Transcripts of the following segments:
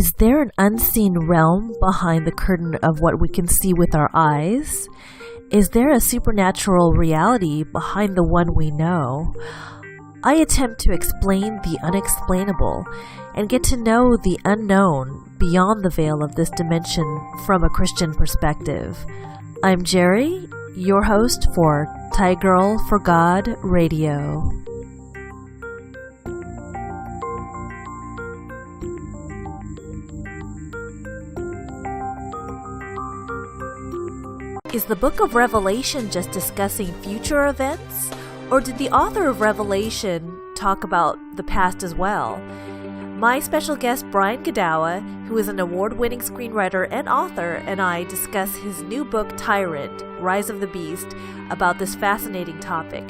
Is there an unseen realm behind the curtain of what we can see with our eyes? Is there a supernatural reality behind the one we know? I attempt to explain the unexplainable and get to know the unknown beyond the veil of this dimension from a Christian perspective. I'm Jerry, your host for Thai Girl for God Radio. Is the book of Revelation just discussing future events? Or did the author of Revelation talk about the past as well? My special guest, Brian Godawa, who is an award-winning screenwriter and author, and I discuss his new book, Tyrant, Rise of the Beast, about this fascinating topic.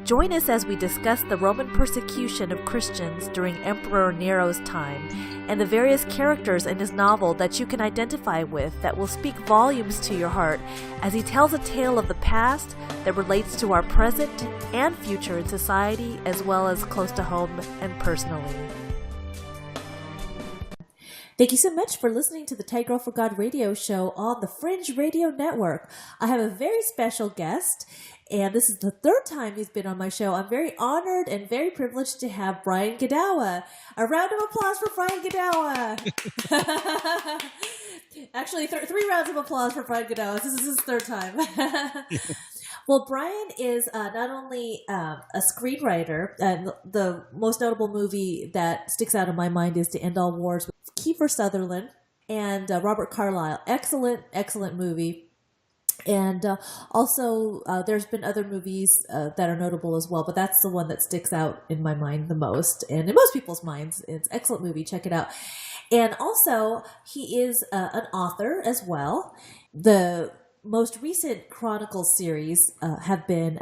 Join us as we discuss the Roman persecution of Christians during Emperor Nero's time and the various characters in his novel that you can identify with that will speak volumes to your heart as he tells a tale of the past that relates to our present and future in society as well as close to home and personally. Thank you so much for listening to the Thai Girl for God radio show on the Fringe Radio Network. I have a very special guest, and this is the third time he's been on my show. I'm very honored and very privileged to have Brian Godawa. A round of applause for Brian Godawa. Actually, three rounds of applause for Brian Godawa. This is his third time. Well, Brian is not only a screenwriter, and the most notable movie that sticks out in my mind is To End All Wars with Kiefer Sutherland and Robert Carlyle. Excellent movie. And also, there's been other movies that are notable as well, but that's the one that sticks out in my mind the most, and in most people's minds. It's an excellent movie. Check it out. And also, he is an author as well. The most recent Chronicles series have been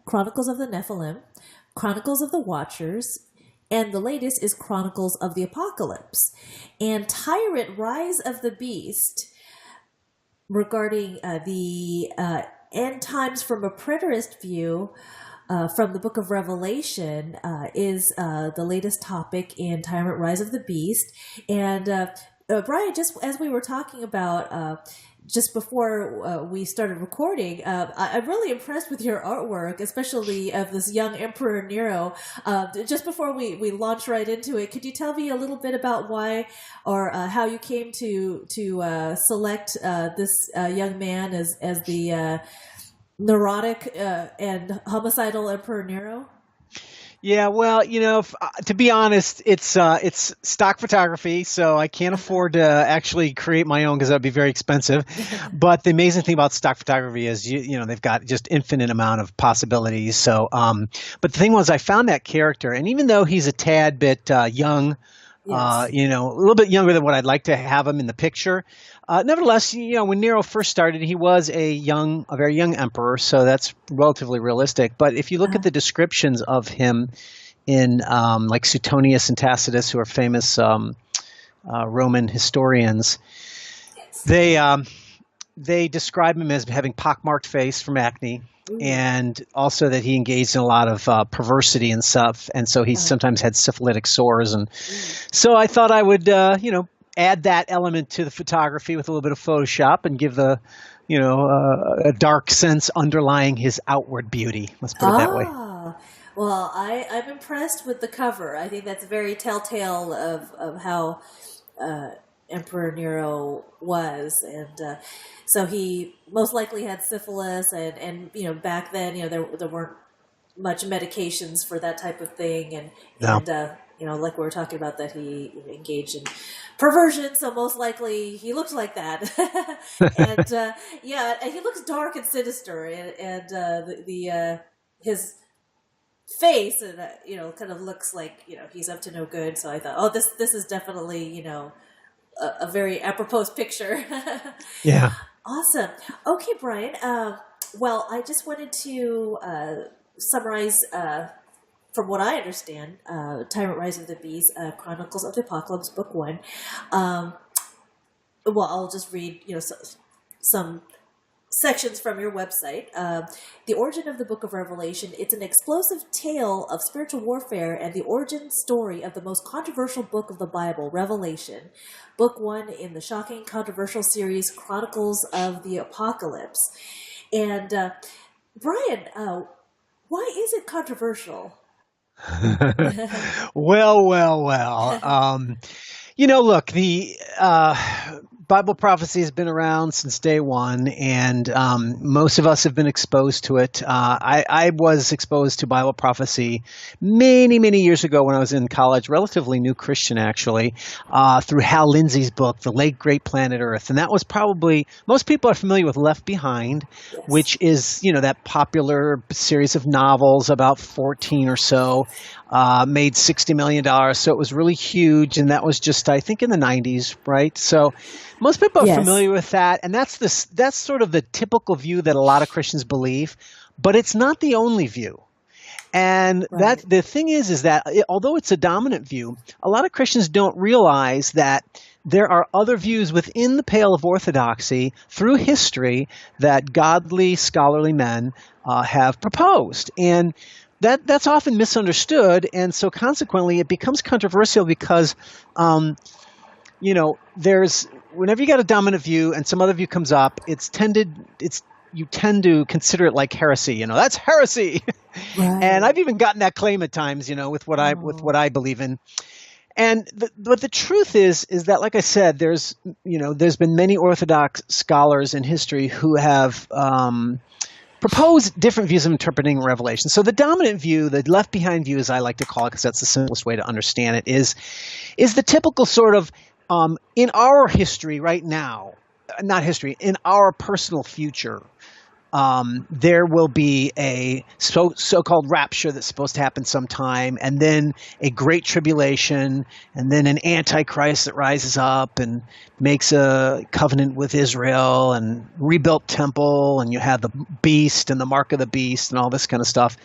Chronicles of the Nephilim, Chronicles of the Watchers, and the latest is Chronicles of the Apocalypse. And Tyrant, Rise of the Beast, regarding the end times from a preterist view from the book of Revelation is the latest topic in Tyrant, Rise of the Beast. And Brian, just as we were talking about just before we started recording, I'm really impressed with your artwork, especially of this young Emperor Nero. Just before we launch right into it, could you tell me a little bit about why or how you came to select this young man as the neurotic and homicidal Emperor Nero? Yeah, well, to be honest, it's stock photography, so I can't afford to actually create my own because that'd be very expensive. But the amazing thing about stock photography is, they've got just infinite amount of possibilities. So, but the thing was, I found that character, and even though he's a tad bit young, yes. A little bit younger than what I'd like to have him in the picture. Nevertheless, when Nero first started, he was a very young emperor, so that's relatively realistic. But if you look at the descriptions of him in like Suetonius and Tacitus, who are famous Roman historians, they describe him as having pockmarked face from acne. Ooh. And also that he engaged in a lot of perversity and stuff, and so he sometimes had syphilitic sores. And so I thought I would, add that element to the photography with a little bit of Photoshop and give the, a dark sense underlying his outward beauty. Let's put it that way. Well, I'm impressed with the cover. I think that's very telltale of how Emperor Nero was. And so he most likely had syphilis and back then, there weren't much medications for that type of thing. And like we were talking about, that he engaged in perversion, so most likely he looked like that. And and he looks dark and sinister, and his face, kind of looks like he's up to no good. So I thought, this is definitely a very apropos picture. Yeah. Awesome. Okay, Brian. Well, I just wanted to summarize. From what I understand, Tyrant, Rise of the Beast, Chronicles of the Apocalypse, Book 1. I'll just read, some sections from your website. The origin of the Book of Revelation. It's an explosive tale of spiritual warfare and the origin story of the most controversial book of the Bible, Revelation. Book 1 in the shocking, controversial series Chronicles of the Apocalypse. And Brian, why is it controversial? Well. Look, the Bible prophecy has been around since day one, and most of us have been exposed to it. I was exposed to Bible prophecy many, many years ago when I was in college, relatively new Christian actually, through Hal Lindsey's book, The Late Great Planet Earth. And that was probably, most people are familiar with Left Behind, Yes. which is, that popular series of novels, about 14 or so, made $60 million. So it was really huge. And that was just, I think, in the 90s, right? So most people are Yes. familiar with that. And that's sort of the typical view that a lot of Christians believe. But it's not the only view. And Right. the thing is that although it's a dominant view, a lot of Christians don't realize that there are other views within the pale of orthodoxy through history that godly, scholarly men have proposed. And that's often misunderstood. And so consequently, it becomes controversial because, there's whenever you got a dominant view and some other view comes up, you tend to consider it like heresy. That's heresy. Right. And I've even gotten that claim at times, with what I believe in. And but the truth is that, like I said, there's been many Orthodox scholars in history who have proposed different views of interpreting Revelation. So the dominant view, the left behind view, as I like to call it, because that's the simplest way to understand it, is the typical sort of in our history right now, not history, in our personal future. There will be a so-called rapture that's supposed to happen sometime, and then a great tribulation, and then an antichrist that rises up and makes a covenant with Israel and rebuilt temple, and you have the beast and the mark of the beast and all this kind of stuff.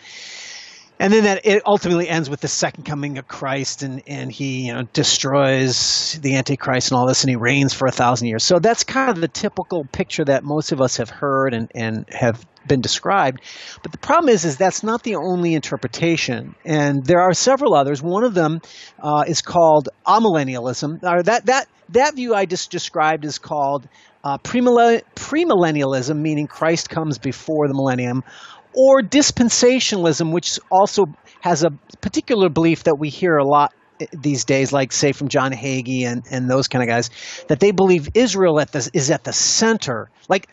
And then that it ultimately ends with the second coming of Christ, and he destroys the Antichrist and all this, and he reigns for 1,000 years. So that's kind of the typical picture that most of us have heard and have been described. But the problem is that's not the only interpretation, and there are several others. One of them is called amillennialism. Or that view I just described is called premillennialism, meaning Christ comes before the millennium. Or dispensationalism, which also has a particular belief that we hear a lot these days, like, say, from John Hagee and those kind of guys, that they believe Israel is at the center. Like,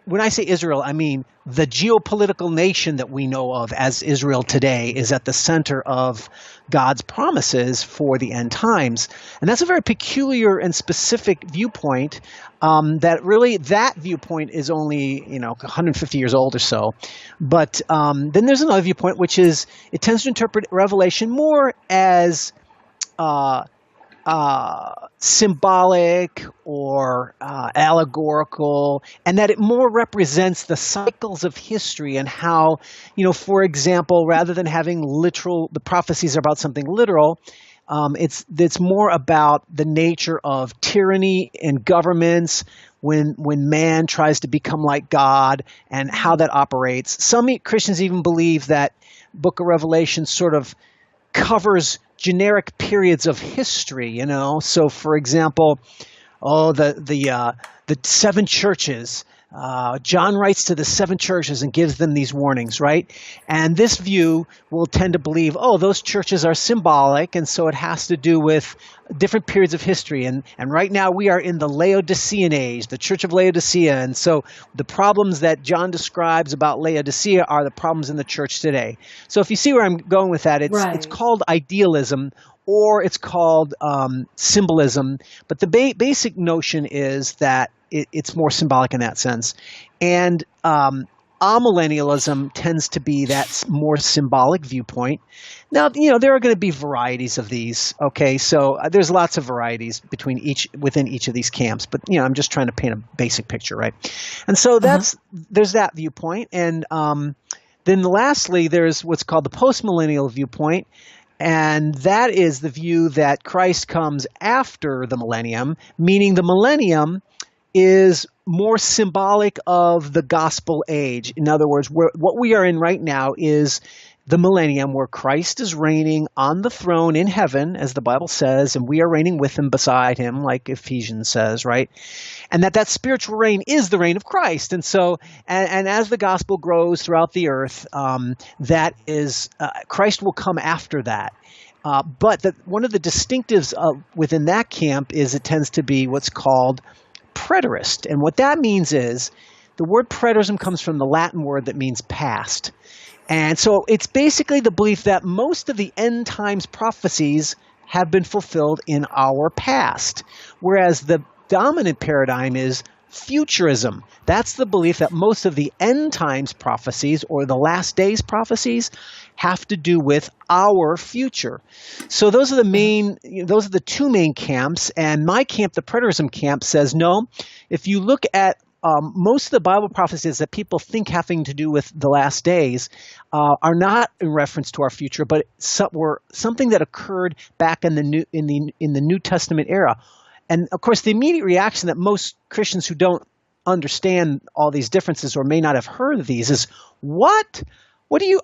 when I say Israel, I mean the geopolitical nation that we know of as Israel today is at the center of God's promises for the end times. And that's a very peculiar and specific viewpoint. That viewpoint is only 150 years old or so. But then there's another viewpoint, which is it tends to interpret Revelation more as symbolic or allegorical, and that it more represents the cycles of history and how, for example, rather than having the prophecies are about something literal, it's more about the nature of tyranny and governments when man tries to become like God and how that operates. Some Christians even believe that Book of Revelation sort of covers generic periods of history, So, for example, the seven churches. John writes to the seven churches and gives them these warnings, right? And this view will tend to believe, those churches are symbolic, and so it has to do with different periods of history. And right now we are in the Laodicean age, the Church of Laodicea. And so the problems that John describes about Laodicea are the problems in the church today. So if you see where I'm going with that, it's called idealism, or it's called symbolism. But the basic notion is that it's more symbolic in that sense. And amillennialism tends to be that more symbolic viewpoint. Now, there are going to be varieties of these. Okay, so there's lots of varieties within each of these camps. But I'm just trying to paint a basic picture, right? And so there's that viewpoint. And then lastly, there's what's called the postmillennial viewpoint. And that is the view that Christ comes after the millennium, meaning the millennium is more symbolic of the gospel age. In other words, what we are in right now is the millennium where Christ is reigning on the throne in heaven, as the Bible says, and we are reigning with him, beside him, like Ephesians says, right? And that spiritual reign is the reign of Christ. And so, and as the gospel grows throughout the earth, that is, Christ will come after that. But one of the distinctives within that camp is it tends to be what's called preterist. And what that means is the word preterism comes from the Latin word that means past. And so it's basically the belief that most of the end times prophecies have been fulfilled in our past, whereas the dominant paradigm is futurism. That's the belief that most of the end times prophecies or the last days prophecies have to do with our future. So those are the two main camps. And my camp, the preterism camp, says no. If you look at most of the Bible prophecies that people think having to do with the last days are not in reference to our future, but were something that occurred back in the New Testament era. And of course, the immediate reaction that most Christians who don't understand all these differences or may not have heard of these is, what?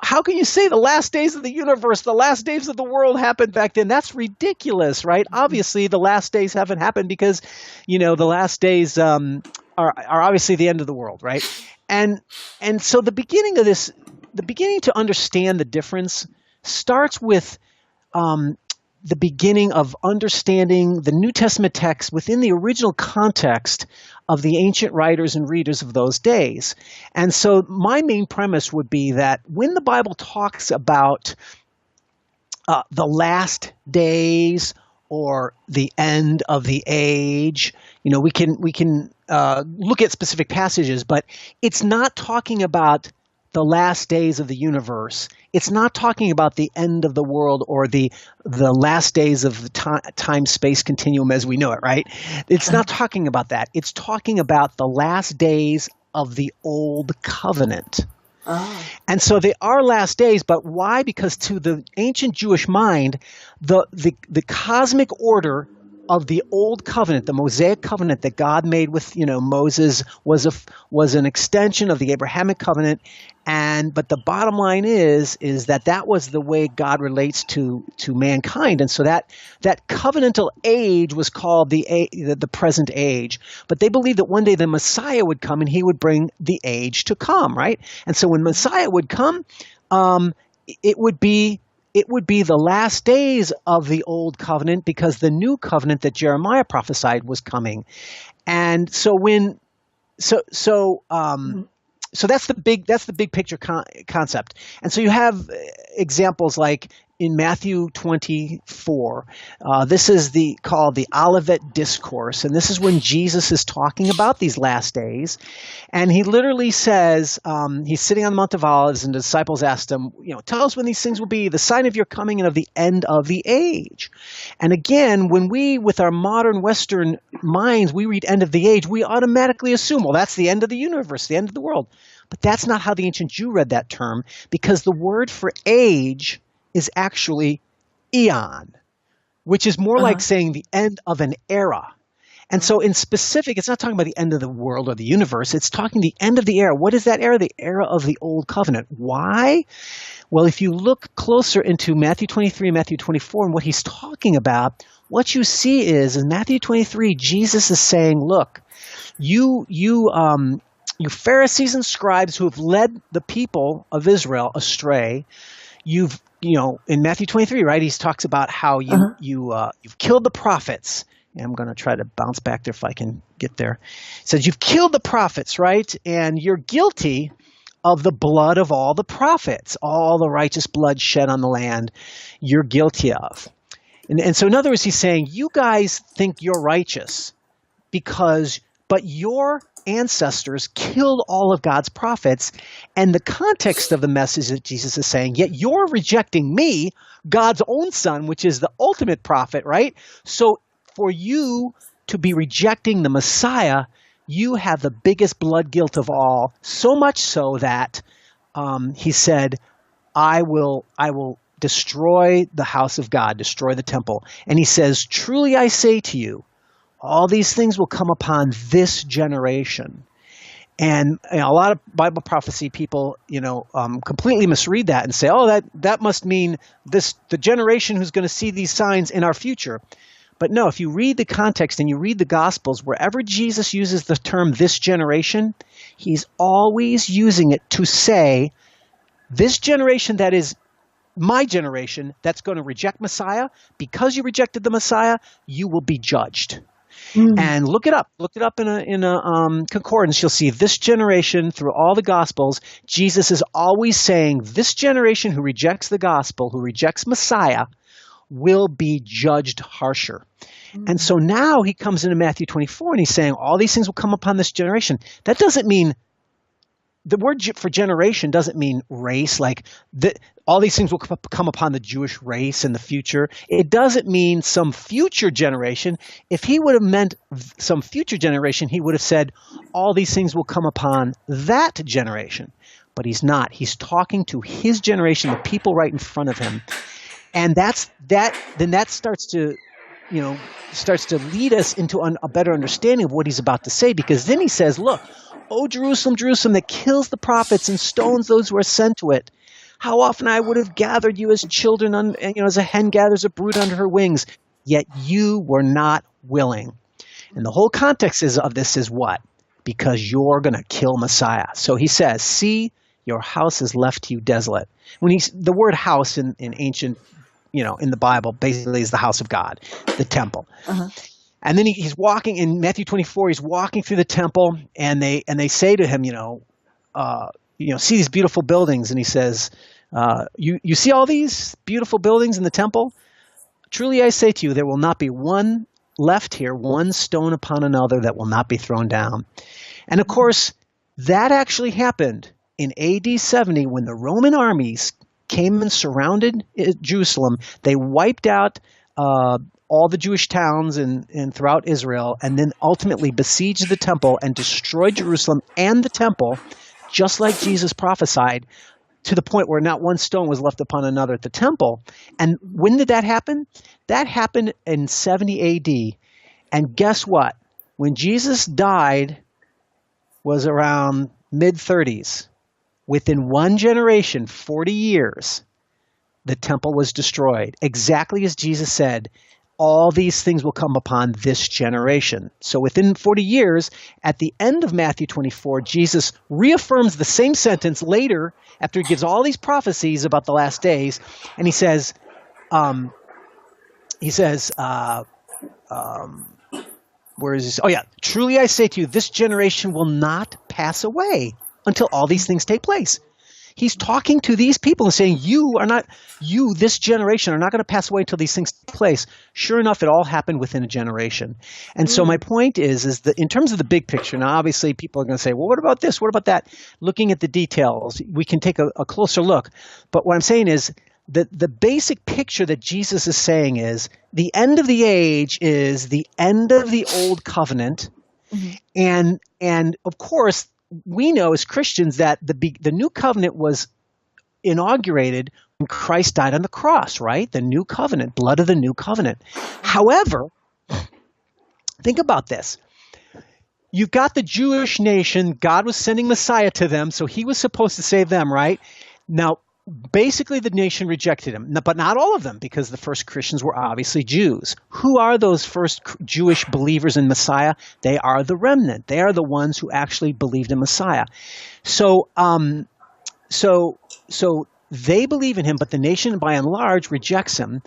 How can you say the last days of the universe, the last days of the world happened back then? That's ridiculous, right? Obviously, the last days haven't happened because, the last days are obviously the end of the world, right? And so the beginning to understand the difference starts with the beginning of understanding the New Testament text within the original context of the ancient writers and readers of those days. And so my main premise would be that when the Bible talks about the last days or the end of the age, we can look at specific passages, but it's not talking about the last days of the universe. It's not talking about the end of the world or the last days of the time-space continuum as we know it, right? It's not talking about that. It's talking about the last days of the Old Covenant. Oh. And so they are last days, but why? Because to the ancient Jewish mind, the cosmic order of the Old Covenant, the Mosaic covenant that God made with Moses was an extension of the Abrahamic covenant, but the bottom line is that was the way God relates to mankind, and so that covenantal age was called the present age. But they believed that one day the Messiah would come and he would bring the age to come, right? And so when Messiah would come, it would be the last days of the Old Covenant because the new covenant that Jeremiah prophesied was coming. And so so that's the big picture concept. And so you have examples like in Matthew 24. This is called the Olivet Discourse, and this is when Jesus is talking about these last days. And he literally says, he's sitting on the Mount of Olives, and the disciples asked him, tell us when these things will be, the sign of your coming and of the end of the age. And again, when we, with our modern Western minds, we read end of the age, we automatically assume, well, that's the end of the universe, the end of the world. But that's not how the ancient Jew read that term, because the word for age is actually eon, which is more like saying the end of an era. And so in specific, it's not talking about the end of the world or the universe. It's talking the end of the era. What is that era? The era of the Old Covenant. Why? Well, if you look closer into Matthew 23 and Matthew 24 and what he's talking about, what you see is in Matthew 23, Jesus is saying, look, you Pharisees and scribes who have led the people of Israel astray, in Matthew 23, right, he talks about how you've killed the prophets. And I'm going to try to bounce back there if I can get there. He says, you've killed the prophets, right? And you're guilty of the blood of all the prophets, all the righteous blood shed on the land you're guilty of. And so in other words, he's saying, you guys think you're righteous but your ancestors killed all of God's prophets. And the context of the message that Jesus is saying, yet you're rejecting me, God's own son, which is the ultimate prophet, right? So for you to be rejecting the Messiah, you have the biggest blood guilt of all, so much so that he said, I will destroy the house of God, destroy the temple. And he says, truly I say to you, all these things will come upon this generation. And a lot of Bible prophecy people, completely misread that and say, oh, that must mean the generation who's going to see these signs in our future. But no, if you read the context and you read the Gospels, wherever Jesus uses the term this generation, he's always using it to say, this generation that is my generation that's going to reject Messiah, because you rejected the Messiah, you will be judged. And look it up in a concordance. You'll see this generation through all the Gospels. Jesus is always saying this generation who rejects the gospel, who rejects Messiah, will be judged harsher. And so now he comes into Matthew 24 and he's saying all these things will come upon this generation. That doesn't mean, the word for generation doesn't mean race, like all these things will come upon the Jewish race in the future. It doesn't mean some future generation. If he would have meant some future generation, he would have said all these things will come upon that generation. But he's not. He's talking to his generation, the people right in front of him. And then that starts to lead us into a better understanding of what he's about to say, because then he says, look, O Jerusalem, Jerusalem, that kills the prophets and stones those who are sent to it. How often I would have gathered you as children, as a hen gathers a brood under her wings, yet you were not willing. And the whole context of this is what? Because you're going to kill Messiah. So he says, see, your house is left to you desolate. The word house in ancient, in the Bible basically is the house of God, the temple. Uh-huh. And then he's walking in Matthew 24. He's walking through the temple, and they say to him, see these beautiful buildings, and he says, you see all these beautiful buildings in the temple? Truly I say to you, there will not be one left here, one stone upon another that will not be thrown down. And of course, that actually happened in AD 70 when the Roman armies came and surrounded Jerusalem. They wiped out all the Jewish towns and throughout Israel, and then ultimately besieged the temple and destroyed Jerusalem and the temple, just like Jesus prophesied, to the point where not one stone was left upon another at the temple. And when did that happen? That happened in 70 AD. And guess what? When Jesus died was around mid-30s. Within one generation, 40 years, the temple was destroyed. Exactly as Jesus said, all these things will come upon this generation. So within 40 years, at the end of Matthew 24, Jesus reaffirms the same sentence later after he gives all these prophecies about the last days. And he says, where is this? Oh yeah, truly I say to you, this generation will not pass away until all these things take place. He's talking to these people and saying, this generation, are not going to pass away until these things take place. Sure enough, it all happened within a generation. And so my point is that in terms of the big picture, now obviously people are going to say, well, what about this? What about that? Looking at the details, we can take a closer look. But what I'm saying is that the basic picture that Jesus is saying is the end of the age is the end of the old covenant. Mm-hmm. And of course, we know as Christians that the new covenant was inaugurated when Christ died on the cross, right? The new covenant, blood of the new covenant. However, think about this. You've got the Jewish nation. God was sending Messiah to them, so he was supposed to save them, right? Now, basically the nation rejected him, but not all of them, because the first Christians were obviously Jews. Who are those first Jewish believers in Messiah? They are the remnant. They are the ones who actually believed in Messiah. So they believe in him, but the nation by and large rejects him.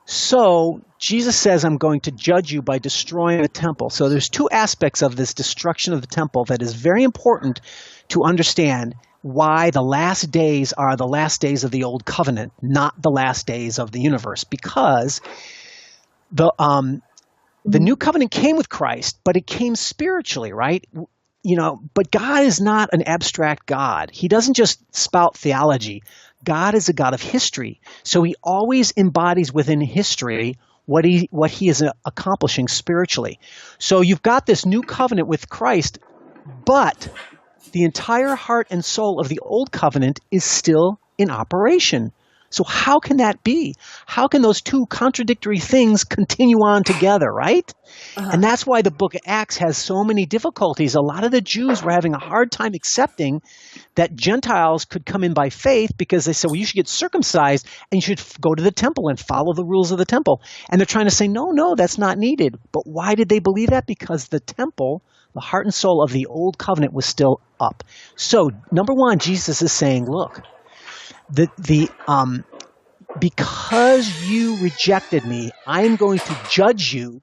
So Jesus says, I'm going to judge you by destroying the temple. So there's two aspects of this destruction of the temple that is very important to understand why the last days are the last days of the old covenant, not the last days of the universe, because the new covenant came with Christ, but it came spiritually, right? But God is not an abstract God. He doesn't just spout theology. God is a God of history. So he always embodies within history what he is accomplishing spiritually. So you've got this new covenant with Christ, but the entire heart and soul of the old covenant is still in operation. So how can that be? How can those two contradictory things continue on together, right? And that's why the book of Acts has so many difficulties. A lot of the Jews were having a hard time accepting that Gentiles could come in by faith because they said, well, you should get circumcised and you should go to the temple and follow the rules of the temple. And they're trying to say, no, that's not needed. But why did they believe that? Because the temple, the heart and soul of the old covenant, was still up. So, number one, Jesus is saying, look, because you rejected me, I'm going to judge you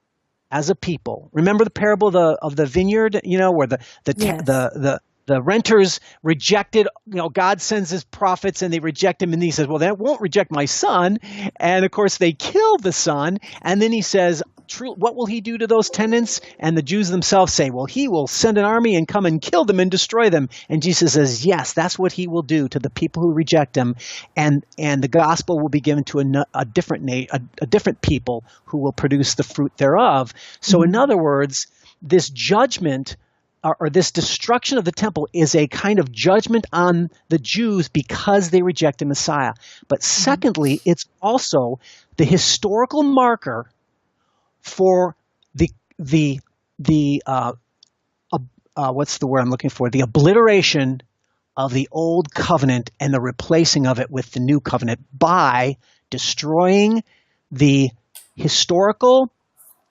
as a people. Remember the parable of the vineyard, where the renters rejected, God sends his prophets and they reject him. And he says, well, that won't reject my son. And of course they killed the son. And then he says, what will he do to those tenants? And the Jews themselves say, well, he will send an army and come and kill them and destroy them. And Jesus says, yes, that's what he will do to the people who reject him. And the gospel will be given to a different people who will produce the fruit thereof. So in other words, this judgment or this destruction of the temple is a kind of judgment on the Jews because they rejected Messiah. But secondly, it's also the historical marker for what's the word I'm looking for? The obliteration of the old covenant and the replacing of it with the new covenant by destroying the historical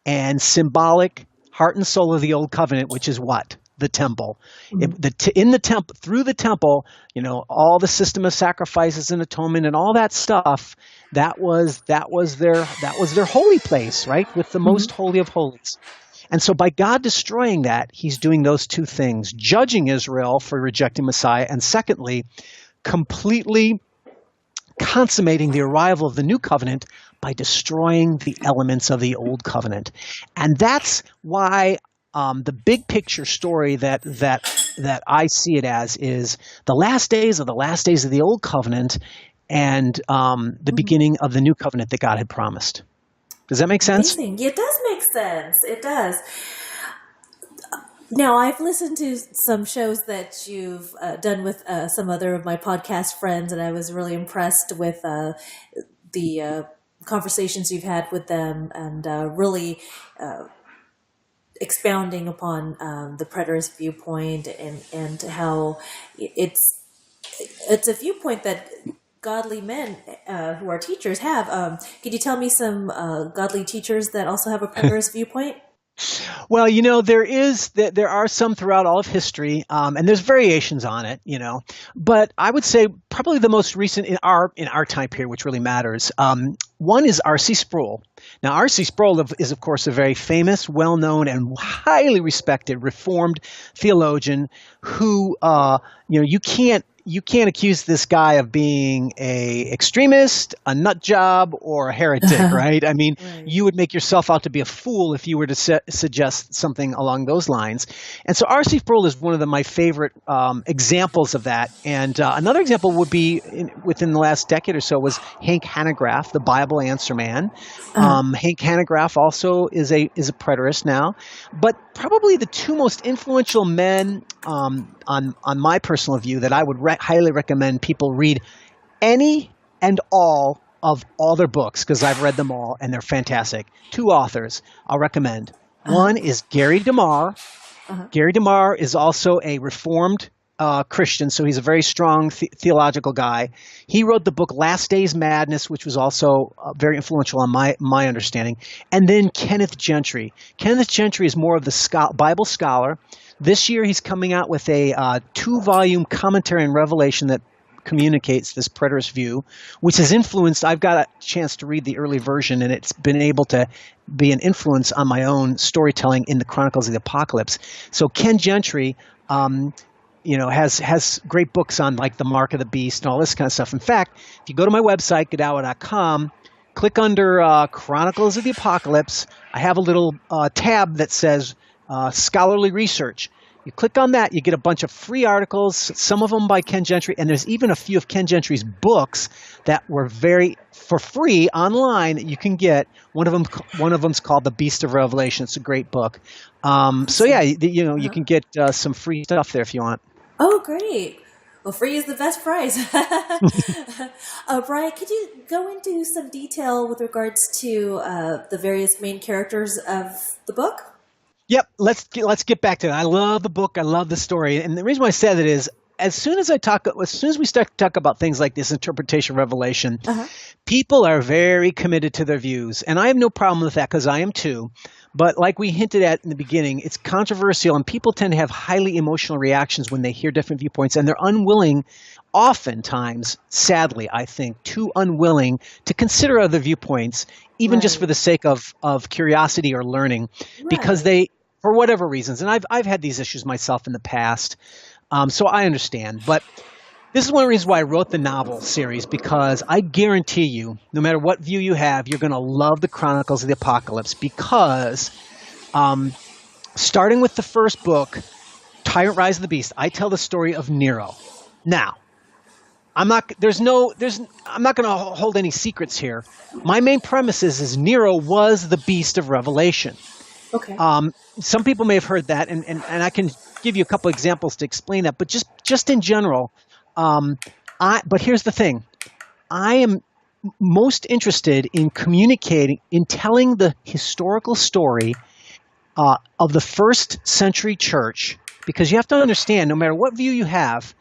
and symbolic heart and soul of the old covenant, which is what? The temple. Through the temple, all the system of sacrifices and atonement and all that stuff, that was their holy place, right? With the most holy of holies. And so by God destroying that, he's doing those two things, judging Israel for rejecting Messiah, and secondly, completely consummating the arrival of the new covenant by destroying the elements of the old covenant. And that's why the big picture story that I see it as is the last days of the old covenant and the beginning of the new covenant that God had promised. Does that make sense? Amazing. It does make sense. It does. Now, I've listened to some shows that you've done with some other of my podcast friends, and I was really impressed with the conversations you've had with them and really expounding upon the preterist viewpoint and how it's a viewpoint that godly men who are teachers have. Could you tell me some godly teachers that also have a preterist viewpoint? Well, there are some throughout all of history, and there's variations on it, But I would say probably the most recent in our time period, which really matters. One is R.C. Sproul. Now, R.C. Sproul is, of course, a very famous, well-known, and highly respected Reformed theologian who, you can't accuse this guy of being a extremist, a nut job, or a heretic, right? I mean, right. You would make yourself out to be a fool if you were to suggest something along those lines. And so R.C. Sproul is one of my favorite examples of that. And another example would be within the last decade or so was Hank Hanegraaff, the Bible answer man. Hank Hanegraaff also is a preterist now. But probably the two most influential men on my personal view that I would highly recommend people read any and all of all their books, because I've read them all and they're fantastic. Two authors I'll recommend. One is Gary DeMar. Gary DeMar is also a Reformed Christian, so he's a very strong theological guy. He wrote the book Last Days Madness, which was also very influential on my understanding. And then Kenneth Gentry. Kenneth Gentry is more of the Bible scholar. This year he's coming out with a 2-volume commentary on Revelation that communicates this preterist view, which has influenced, I've got a chance to read the early version, and it's been able to be an influence on my own storytelling in the Chronicles of the Apocalypse. So Ken Gentry has great books on like the Mark of the Beast and all this kind of stuff. In fact, if you go to my website, Godawa.com, click under Chronicles of the Apocalypse, I have a little tab that says scholarly research. You click on that, you get a bunch of free articles, some of them by Ken Gentry, and there's even a few of Ken Gentry's books that were for free online that you can get. One of them's called The Beast of Revelation. It's a great book. So yeah, you can get some free stuff there if you want. Oh, great. Well, free is the best price. Brian, could you go into some detail with regards to the various main characters of the book? Yep, let's get back to it. I love the book. I love the story, and the reason why I said it is, as soon as we start to talk about things like this interpretation of Revelation, Uh-huh. people are very committed to their views, and I have no problem with that because I am too. But like we hinted at in the beginning, it's controversial, and people tend to have highly emotional reactions when they hear different viewpoints, and they're unwilling, oftentimes, sadly, I think, too unwilling to consider other viewpoints, even just Right. for the sake of curiosity or learning, because Right. they, for whatever reasons, and I've had these issues myself in the past, so I understand. But this is one of the reasons why I wrote the novel series, because I guarantee you, no matter what view you have, you're going to love the Chronicles of the Apocalypse, because starting with the first book, Tyrant Rise of the Beast, I tell the story of Nero. Now, I'm not going to hold any secrets here. My main premise is Nero was the beast of Revelation. Okay. Some people may have heard that, and I can give you a couple examples to explain that, but just in general, but here's the thing. I am most interested in telling the historical story of the first century church, because you have to understand, no matter what view you have,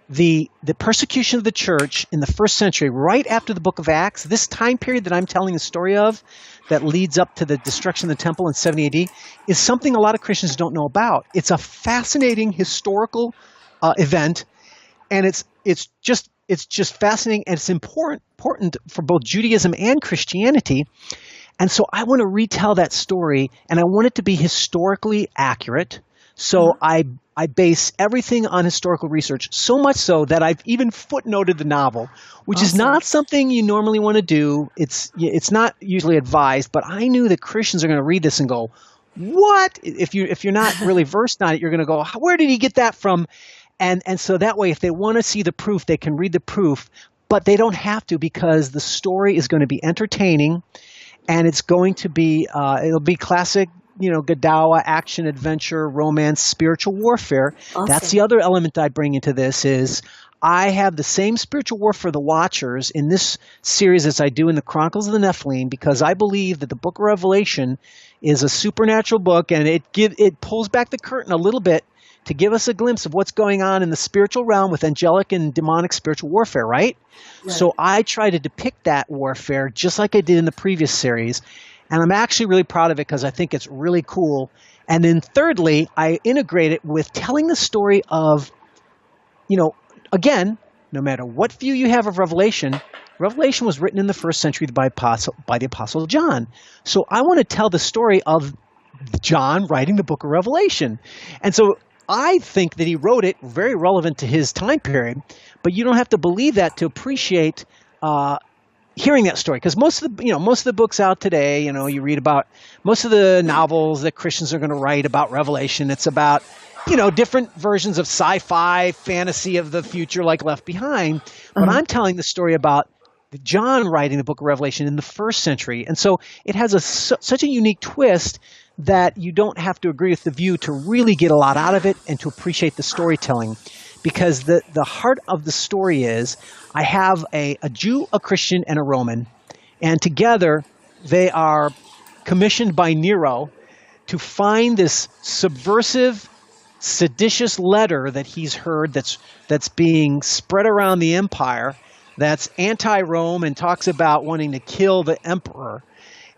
the persecution of the church in the first century, right after the book of Acts, this time period that I'm telling the story of, that leads up to the destruction of the temple in 70 AD, is something a lot of Christians don't know about. It's a fascinating historical event, and it's just fascinating, and it's important for both Judaism and Christianity. And so I want to retell that story, and I want it to be historically accurate. So I base everything on historical research, so much so that I've even footnoted the novel, which is not something you normally want to do. It's not usually advised, but I knew that Christians are going to read this and go, "What?" If you're not really versed on it, you're going to go, "Where did he get that from?" And so that way, if they want to see the proof, they can read the proof, but they don't have to, because the story is going to be entertaining, and it's going to be it'll be classic, Godawa, action, adventure, romance, spiritual warfare. Awesome. That's the other element I bring into this is I have the same spiritual warfare for the Watchers in this series as I do in the Chronicles of the Nephilim, because I believe that the Book of Revelation is a supernatural book, and it pulls back the curtain a little bit to give us a glimpse of what's going on in the spiritual realm with angelic and demonic spiritual warfare, right? So I try to depict that warfare just like I did in the previous series. And I'm actually really proud of it because I think it's really cool. And then thirdly, I integrate it with telling the story of, again, no matter what view you have of Revelation, Revelation was written in the first century by the Apostle John. So I want to tell the story of John writing the book of Revelation. And so I think that he wrote it very relevant to his time period, but you don't have to believe that to appreciate hearing that story, because most of the books out today, you read about most of the novels that Christians are going to write about Revelation. It's about different versions of sci-fi fantasy of the future, like Left Behind. But I'm telling the story about John writing the book of Revelation in the first century, and so it has such a unique twist that you don't have to agree with the view to really get a lot out of it and to appreciate the storytelling. Because the heart of the story is, I have a Jew, a Christian, and a Roman, and together they are commissioned by Nero to find this subversive, seditious letter that he's heard that's being spread around the empire, that's anti-Rome and talks about wanting to kill the emperor.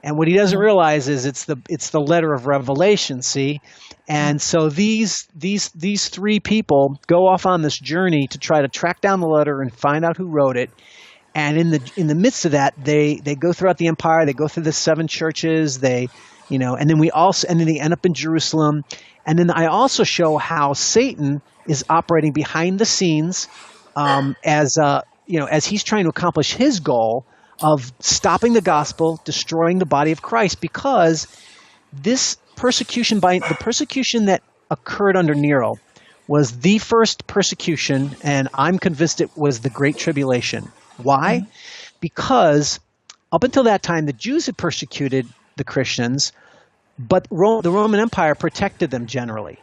And what he doesn't realize is it's the letter of Revelation, see? And so these three people go off on this journey to try to track down the letter and find out who wrote it. And in the midst of that, they go throughout the empire, they go through the 7 churches, and then they end up in Jerusalem. And then I also show how Satan is operating behind the scenes as he's trying to accomplish his goal of stopping the gospel, destroying the body of Christ, because the persecution that occurred under Nero was the first persecution, and I'm convinced it was the Great Tribulation. Why? Because up until that time, the Jews had persecuted the Christians, but the Roman Empire protected them generally.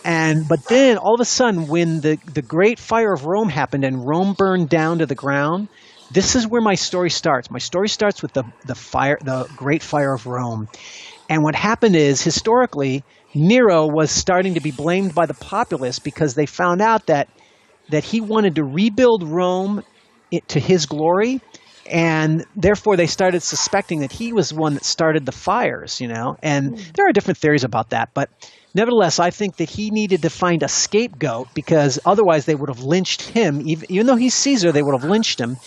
But then all of a sudden, when the great fire of Rome happened and Rome burned down to the ground, this is where my story starts. My story starts with the great fire of Rome. And what happened is, historically, Nero was starting to be blamed by the populace because they found out that he wanted to rebuild Rome to his glory, and therefore they started suspecting that he was the one that started the fires, And there are different theories about that, but nevertheless, I think that he needed to find a scapegoat because otherwise they would have lynched him. Even though he's Caesar, they would have lynched him.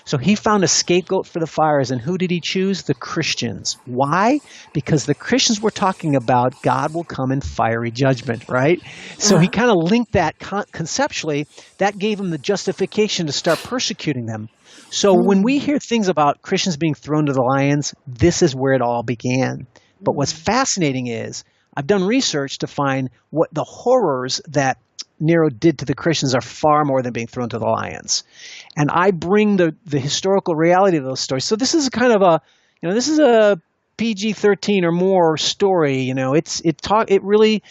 So he found a scapegoat for the fires, and who did he choose? The Christians. Why? Because the Christians were talking about God will come in fiery judgment, right? So he kind of linked that conceptually. That gave him the justification to start persecuting them. So when we hear things about Christians being thrown to the lions, this is where it all began. But what's fascinating is I've done research to find what the horrors that Nero did to the Christians are far more than being thrown to the lions. And I bring the historical reality of those stories. So this is kind of this is a PG-13 or more story. It really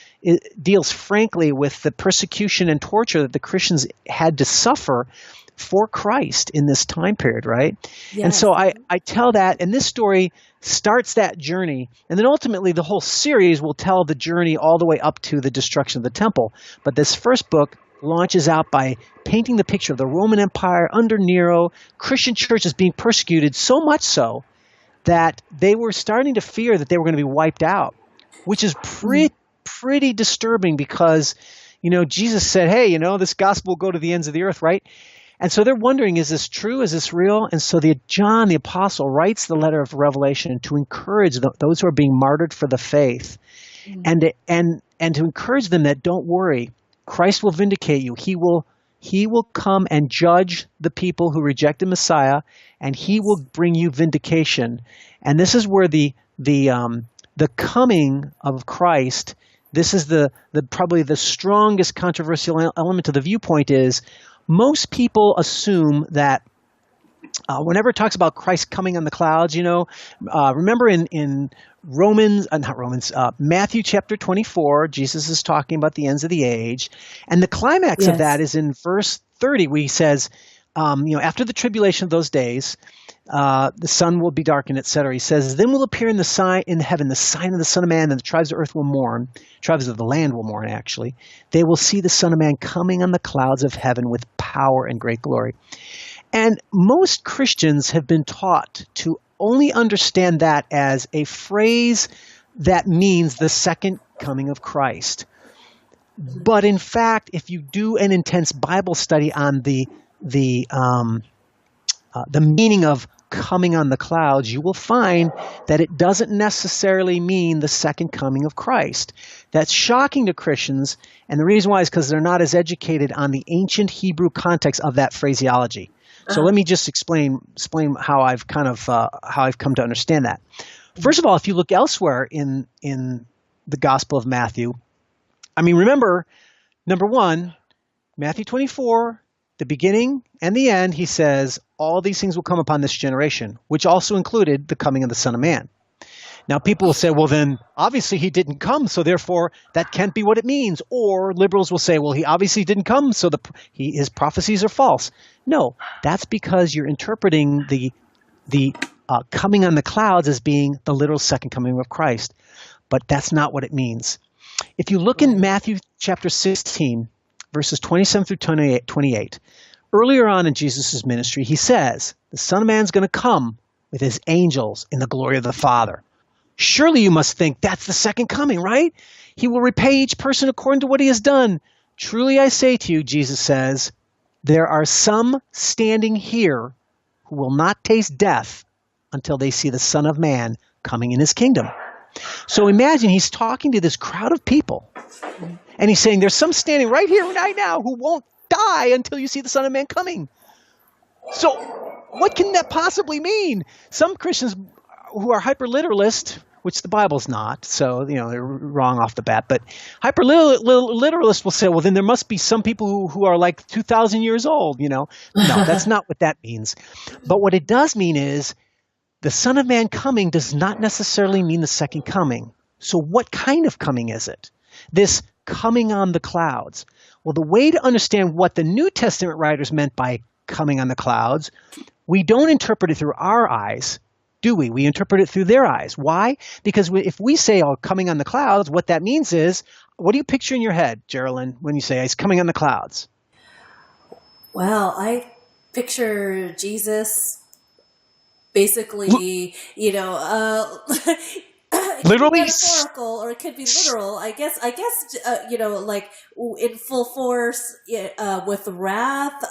deals frankly with the persecution and torture that the Christians had to suffer for Christ in this time period, right? Yes. And so I tell that, and this story starts that journey, and then ultimately the whole series will tell the journey all the way up to the destruction of the temple. But this first book launches out by painting the picture of the Roman Empire under Nero, Christian churches being persecuted so much so that they were starting to fear that they were going to be wiped out, which is pretty disturbing because, Jesus said, hey, this gospel will go to the ends of the earth, right? And so they're wondering, is this true? Is this real? And so John the Apostle writes the letter of Revelation to encourage those who are being martyred for the faith, and to encourage them that don't worry, Christ will vindicate you. He will come and judge the people who rejected Messiah, and he will bring you vindication. And this is where the coming of Christ. This is the probably the strongest controversial element to the viewpoint is. Most people assume that whenever it talks about Christ coming on the clouds, remember in Matthew chapter 24, Jesus is talking about the ends of the age. And the climax of that is in verse 30, where he says, after the tribulation of those days, the sun will be darkened, etc. He says, then will appear in heaven the sign of the Son of Man, and the tribes of earth will mourn. Tribes of the land will mourn, actually. They will see the Son of Man coming on the clouds of heaven with power and great glory. And most Christians have been taught to only understand that as a phrase that means the second coming of Christ. But in fact, if you do an intense Bible study on the meaning of coming on the clouds, you will find that it doesn't necessarily mean the second coming of Christ. That's shocking to Christians, and the reason why is because they're not as educated on the ancient Hebrew context of that phraseology. So let me just explain how I've come to understand that. First of all, if you look elsewhere in the Gospel of Matthew, remember, number one, Matthew 24, the beginning and the end, he says, all these things will come upon this generation, which also included the coming of the Son of Man. Now, people will say, well, then, obviously he didn't come, so therefore that can't be what it means. Or liberals will say, well, he obviously didn't come, so his prophecies are false. No, that's because you're interpreting the coming on the clouds as being the literal second coming of Christ. But that's not what it means. If you look in Matthew chapter 16, verses 27 through 28, earlier on in Jesus' ministry, he says, the Son of Man's going to come with his angels in the glory of the Father. Surely you must think that's the second coming, right? He will repay each person according to what he has done. Truly I say to you, Jesus says, there are some standing here who will not taste death until they see the Son of Man coming in his kingdom. So imagine he's talking to this crowd of people, and he's saying there's some standing right here, right now, who won't die until you see the Son of Man coming. So what can that possibly mean? Some Christians who are hyper-literalist, which the Bible's not, so they're wrong off the bat, but hyper-literalists will say, well, then there must be some people who are like 2,000 years old, No, that's not what that means. But what it does mean is the Son of Man coming does not necessarily mean the second coming. So what kind of coming is it? This coming on the clouds. Well, the way to understand what the New Testament writers meant by coming on the clouds, we don't interpret it through our eyes, do we? We interpret it through their eyes. Why? Because if we say, oh, coming on the clouds, what that means is, what do you picture in your head, Geraldine, when you say he's coming on the clouds? Well, I picture Jesus basically, it literally could be metaphorical or it could be literal. I guess, like in full force, with wrath,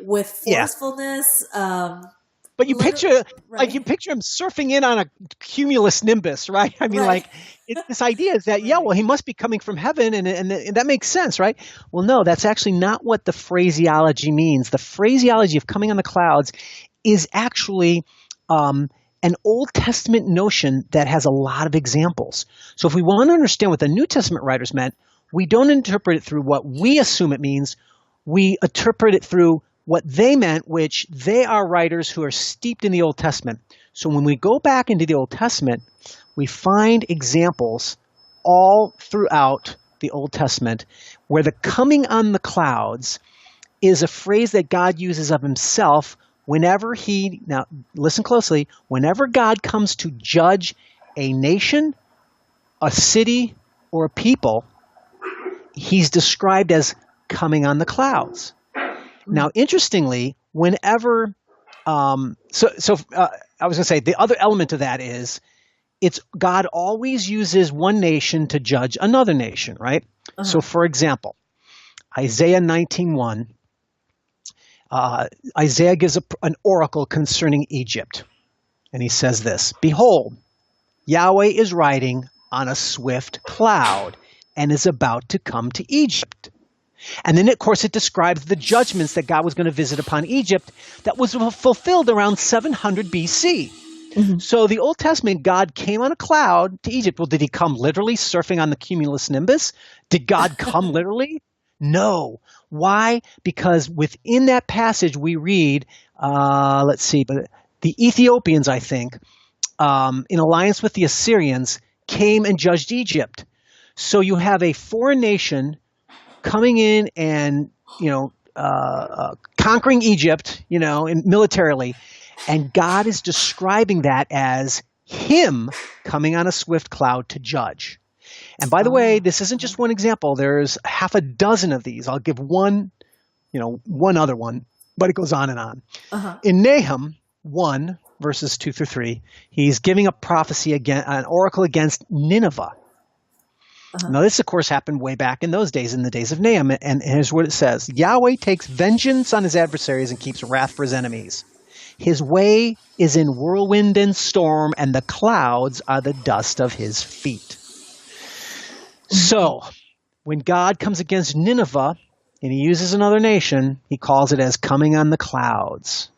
with forcefulness. But you picture, right? You picture him surfing in on a cumulus nimbus, right? I mean, this idea is that, well, he must be coming from heaven, and that makes sense, right? Well, no, that's actually not what the phraseology means. The phraseology of coming on the clouds is actually an Old Testament notion that has a lot of examples. So if we want to understand what the New Testament writers meant, we don't interpret it through what we assume it means. We interpret it through what they meant, which they are writers who are steeped in the Old Testament. So when we go back into the Old Testament, we find examples all throughout the Old Testament where the coming on the clouds is a phrase that God uses of himself whenever now listen closely, whenever God comes to judge a nation, a city, or a people, he's described as coming on the clouds. Now, interestingly, whenever, I was going to say the other element of that is God always uses one nation to judge another nation, right? Uh-huh. So, for example, Isaiah 19:1, Isaiah gives an oracle concerning Egypt, and he says this: "Behold, Yahweh is riding on a swift cloud and is about to come to Egypt." And then, of course, it describes the judgments that God was going to visit upon Egypt that was fulfilled around 700 BC. Mm-hmm. So the Old Testament, God came on a cloud to Egypt. Well, did he come literally surfing on the cumulus nimbus? Did God come literally? No. Why? Because within that passage we read, but the Ethiopians, I think, in alliance with the Assyrians, came and judged Egypt. So you have a foreign nation coming in and, conquering Egypt, and militarily. And God is describing that as him coming on a swift cloud to judge. And by the way, this isn't just one example. There's half a dozen of these. I'll give one other one, but it goes on and on. Uh-huh. In Nahum 1, verses 2 through 3, he's giving a prophecy, an oracle against Nineveh. Uh-huh. Now, this, of course, happened way back in those days, in the days of Nahum. And here's what it says: Yahweh takes vengeance on his adversaries and keeps wrath for his enemies. His way is in whirlwind and storm, and the clouds are the dust of his feet. So, when God comes against Nineveh and he uses another nation, he calls it as coming on the clouds.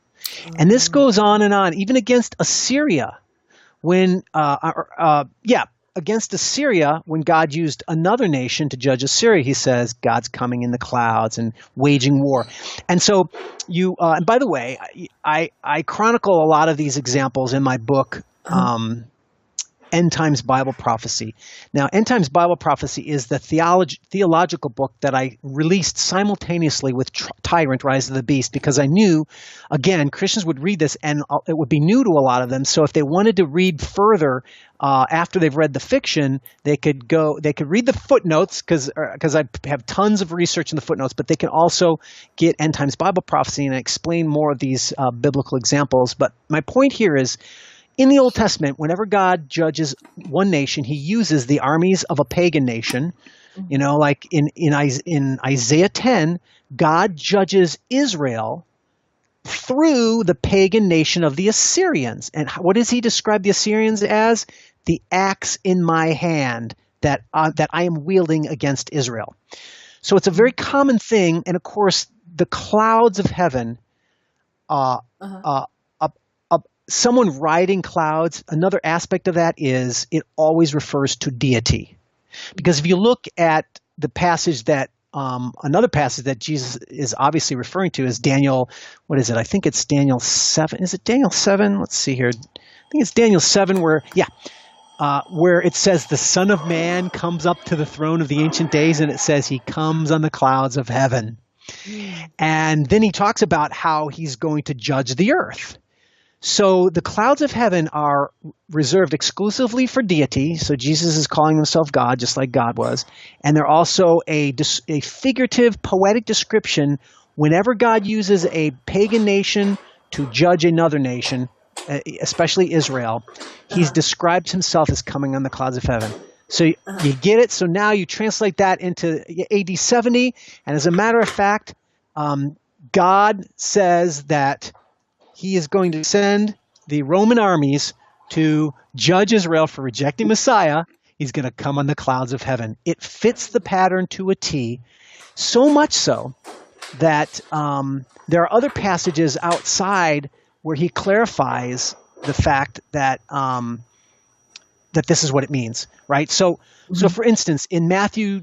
And this goes on and on, even against Assyria. Against Assyria, when God used another nation to judge Assyria, he says God's coming in the clouds and waging war. And so and by the way, I chronicle a lot of these examples in my book, End Times Bible Prophecy. Now, End Times Bible Prophecy is the theological book that I released simultaneously with Tyrant, Rise of the Beast, because I knew, again, Christians would read this and it would be new to a lot of them. So if they wanted to read further after they've read the fiction, they could read the footnotes because I have tons of research in the footnotes, but they can also get End Times Bible Prophecy and explain more of these biblical examples. But my point here is, in the Old Testament, whenever God judges one nation, he uses the armies of a pagan nation. Like in Isaiah 10, God judges Israel through the pagan nation of the Assyrians. And what does he describe the Assyrians as? The axe in my hand that I am wielding against Israel. So it's a very common thing. And of course, the clouds of heaven, someone riding clouds, another aspect of that is it always refers to deity. Because if you look at the passage that, another passage that Jesus is obviously referring to is Daniel, what is it? I think it's Daniel 7. Is it Daniel 7? Let's see here. I think it's Daniel 7 where, where it says the Son of Man comes up to the throne of the Ancient Days, and it says he comes on the clouds of heaven. And then he talks about how he's going to judge the earth. So the clouds of heaven are reserved exclusively for deity. So Jesus is calling himself God, just like God was. And they're also a figurative, poetic description. Whenever God uses a pagan nation to judge another nation, especially Israel, he's described himself as coming on the clouds of heaven. So you get it. So now you translate that into AD 70. And as a matter of fact, God says that he is going to send the Roman armies to judge Israel for rejecting Messiah. He's going to come on the clouds of heaven. It fits the pattern to a T, so much so that there are other passages outside where he clarifies the fact that that this is what it means, right? So for instance, in Matthew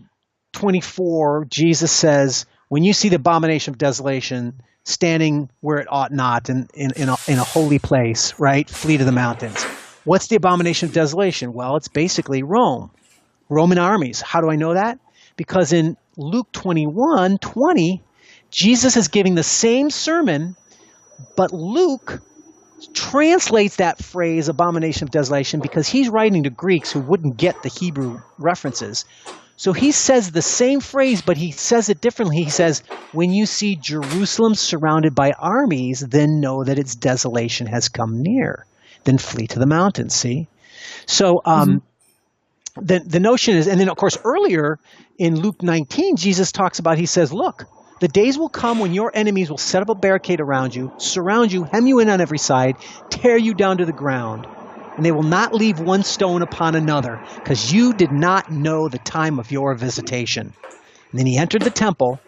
24, Jesus says, when you see the abomination of desolation standing where it ought not in a holy place, right? Flee to the mountains. What's the abomination of desolation? Well, it's basically Rome, Roman armies. How do I know that? Because in Luke 21:20, Jesus is giving the same sermon, but Luke translates that phrase, abomination of desolation, because he's writing to Greeks who wouldn't get the Hebrew references. So he says the same phrase, but he says it differently. He says, when you see Jerusalem surrounded by armies, then know that its desolation has come near. Then flee to the mountains, see? So the notion is, and then of course earlier in Luke 19, Jesus talks about, he says, look, the days will come when your enemies will set up a barricade around you, surround you, hem you in on every side, tear you down to the ground. And they will not leave one stone upon another, because you did not know the time of your visitation. And then he entered the temple.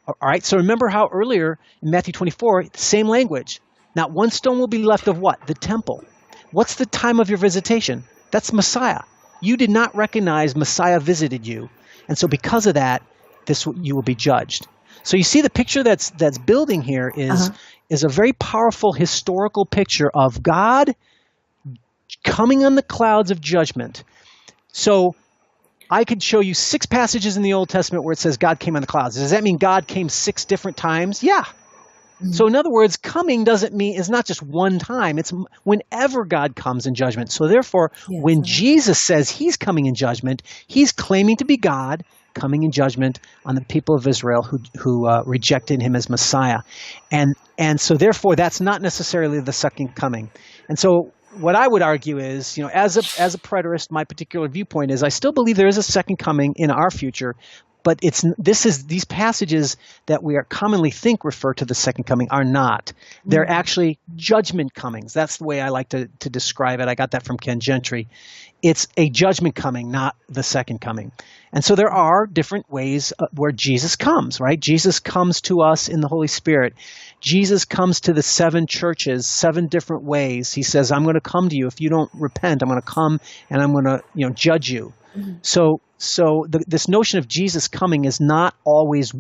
All right, so remember how earlier in Matthew 24, same language. Not one stone will be left of what? The temple. What's the time of your visitation? That's Messiah. You did not recognize Messiah visited you. And so because of that, you will be judged. So you see the picture that's building here is a very powerful historical picture of God coming on the clouds of judgment. So I could show you 6 passages in the Old Testament where it says God came on the clouds. Does that mean God came 6 different times? Yeah. So in other words, coming is not just one time. It's whenever God comes in judgment. So therefore, when Jesus says he's coming in judgment, he's claiming to be God coming in judgment on the people of Israel who rejected him as Messiah. And so therefore, that's not necessarily the second coming. And so what I would argue is, as a preterist, my particular viewpoint is I still believe there is a second coming in our future, but these passages that we commonly think refer to the second coming are not. They're actually judgment comings. That's the way I like to describe it. I got that from Ken Gentry. It's a judgment coming, not the second coming. And so there are different ways where Jesus comes, right? Jesus comes to us in the Holy Spirit. Jesus comes to the 7 churches, 7 different ways. He says, I'm going to come to you. If you don't repent, I'm going to come and I'm going to judge you. So this notion of Jesus coming is not always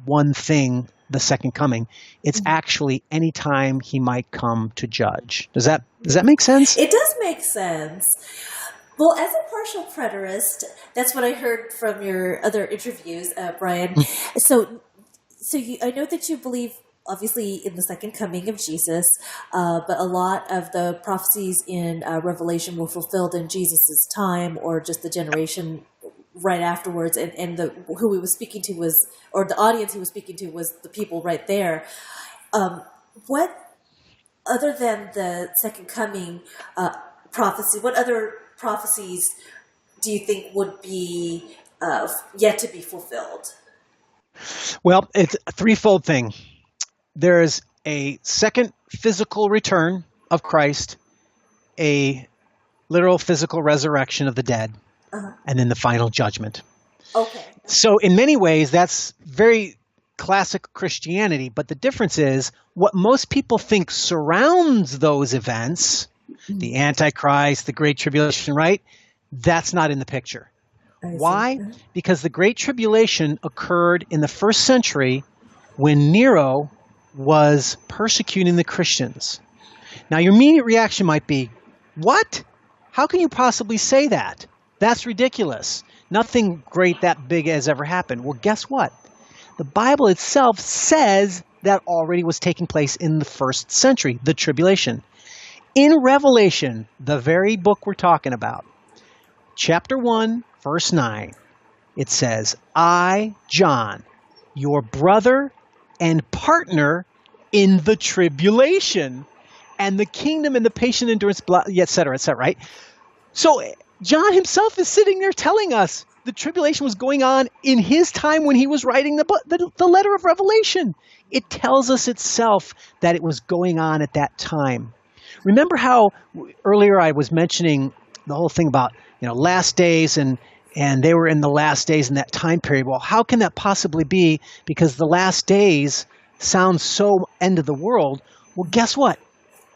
one thing, the second coming. It's actually any time he might come to judge. Does that make sense? It does make sense. Well, as a partial preterist, that's what I heard from your other interviews, Brian. So I know that you believe, obviously, in the second coming of Jesus, but a lot of the prophecies in Revelation were fulfilled in Jesus' time, or just the generation right afterwards, and who he was speaking to was, or the audience he was speaking to was the people right there. What, other than the second coming prophecy, what other prophecies do you think would be yet to be fulfilled? Well, it's a threefold thing. There's a second physical return of Christ, a literal physical resurrection of the dead, and then the final judgment. Okay. So in many ways, that's very classic Christianity, but the difference is what most people think surrounds those events, the Antichrist, the Great Tribulation, right? That's not in the picture. Why? Because the Great Tribulation occurred in the 1st century when Nero was persecuting the Christians. Now, your immediate reaction might be, what? How can you possibly say that? That's ridiculous. Nothing great that big has ever happened. Well, guess what? The Bible itself says that already was taking place in the first century, the tribulation. In Revelation, the very book we're talking about, chapter 1, verse 9, it says, I, John, your brother and partner in the tribulation and the kingdom and the patient endurance, et cetera, right? So John himself is sitting there telling us the tribulation was going on in his time when he was writing the letter of Revelation. It tells us itself that it was going on at that time. Remember how earlier I was mentioning the whole thing about, last days and they were in the last days in that time period. Well, how can that possibly be? Because the last days sounds so end of the world. Well, guess what?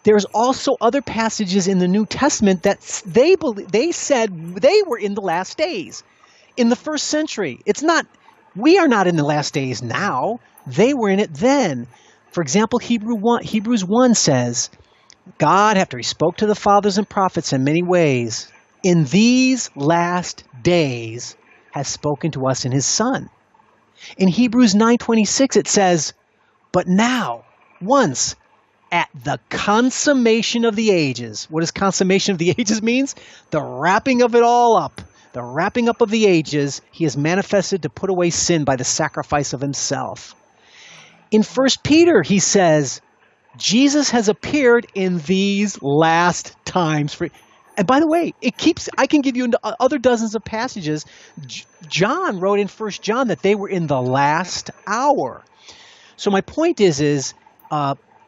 There's also other passages in the New Testament that they said they were in the last days in the first century. We are not in the last days now. They were in it then. For example, Hebrews 1 says, God, after he spoke to the fathers and prophets in many ways, in these last days has spoken to us in his Son. In Hebrews 9:26 it says, but now, once, at the consummation of the ages. What does consummation of the ages means? The wrapping of it all up. The wrapping up of the ages, he is manifested to put away sin by the sacrifice of himself. In 1 Peter, he says, Jesus has appeared in these last times. And by the way, I can give you other dozens of passages. John wrote in 1 John that they were in the last hour. So my point is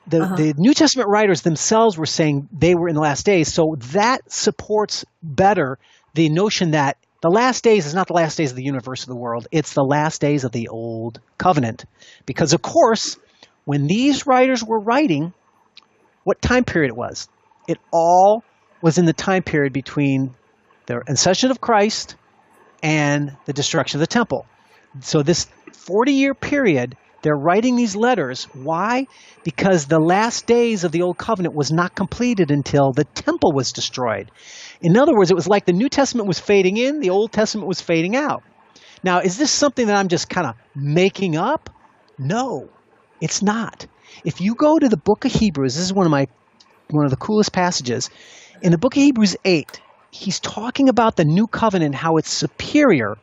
the New Testament writers themselves were saying they were in the last days. So that supports better the notion that the last days is not the last days of the universe of the world. It's the last days of the old covenant. Because, of course, when these writers were writing, what time period it was? It all was in the time period between the ascension of Christ and the destruction of the temple. So this 40-year period, they're writing these letters. Why? Because the last days of the Old Covenant was not completed until the temple was destroyed. In other words, it was like the New Testament was fading in, the Old Testament was fading out. Now, is this something that I'm just kind of making up? No, it's not. If you go to the book of Hebrews, this is one of the coolest passages. In the book of Hebrews 8, he's talking about the new covenant, how it's superior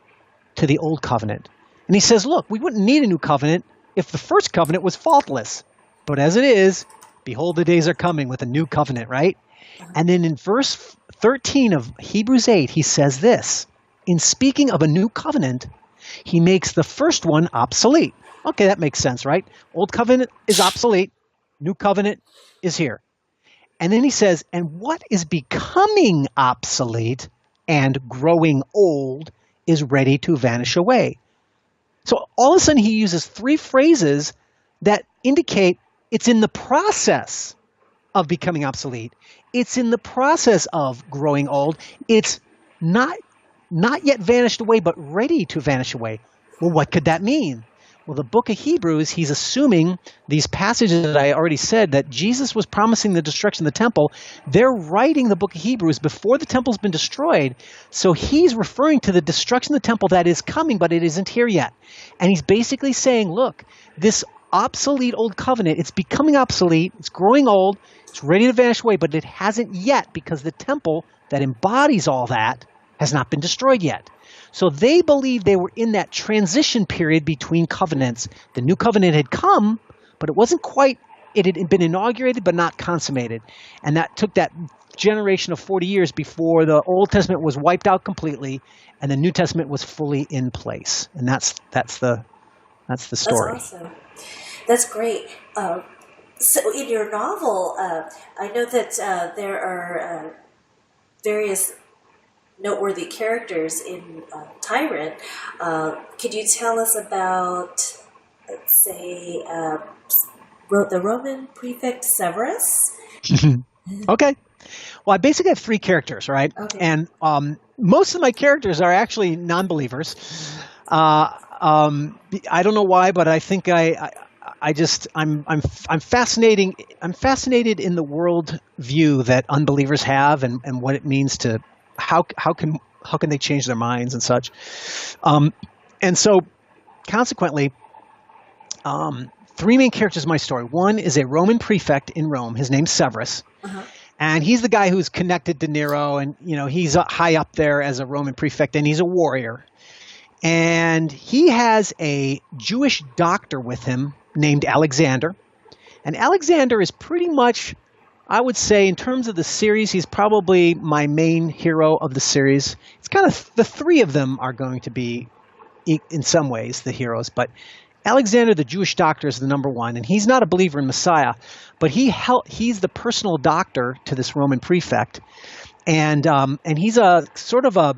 to the old covenant. And he says, look, we wouldn't need a new covenant if the first covenant was faultless. But as it is, behold, the days are coming with a new covenant, right? And then in verse 13 of Hebrews 8, he says this. In speaking of a new covenant, he makes the first one obsolete. Okay, that makes sense, right? Old covenant is obsolete. New covenant is here. And then he says, and what is becoming obsolete and growing old is ready to vanish away. So all of a sudden he uses three phrases that indicate it's in the process of becoming obsolete. It's in the process of growing old. It's not yet vanished away, but ready to vanish away. Well, what could that mean? Well, the book of Hebrews, he's assuming these passages that I already said, that Jesus was promising the destruction of the temple. They're writing the book of Hebrews before the temple's been destroyed. So he's referring to the destruction of the temple that is coming, but it isn't here yet. And he's basically saying, look, this obsolete old covenant, it's becoming obsolete, it's growing old, it's ready to vanish away, but it hasn't yet because the temple that embodies all that has not been destroyed yet. So they believed they were in that transition period between covenants. The new covenant had come, but it had been inaugurated but not consummated. And that took that generation of 40 years before the Old Testament was wiped out completely and the New Testament was fully in place. And that's the story. That's awesome. That's great. So in your novel, I know that there are various noteworthy characters in Tyrant. Could you tell us about, let's say, the Roman prefect Severus? Okay. Well, I basically have three characters, right? Okay. And most of my characters are actually non-believers. I don't know why, but I think I'm fascinating. I'm fascinated in the world view that unbelievers have, and what it means to how can they change their minds and such. And so consequently, three main characters in my story. One is a Roman prefect in Rome. His name's Severus. Uh-huh. And he's the guy who's connected to Nero, and he's high up there as a Roman prefect, and he's a warrior. And he has a Jewish doctor with him named Alexander. And Alexander is pretty much, I would say, in terms of the series, he's probably my main hero of the series. It's kind of the three of them are going to be, in some ways, the heroes, but Alexander, the Jewish doctor, is the number one, and he's not a believer in Messiah, but he's the personal doctor to this Roman prefect, and he's a sort of a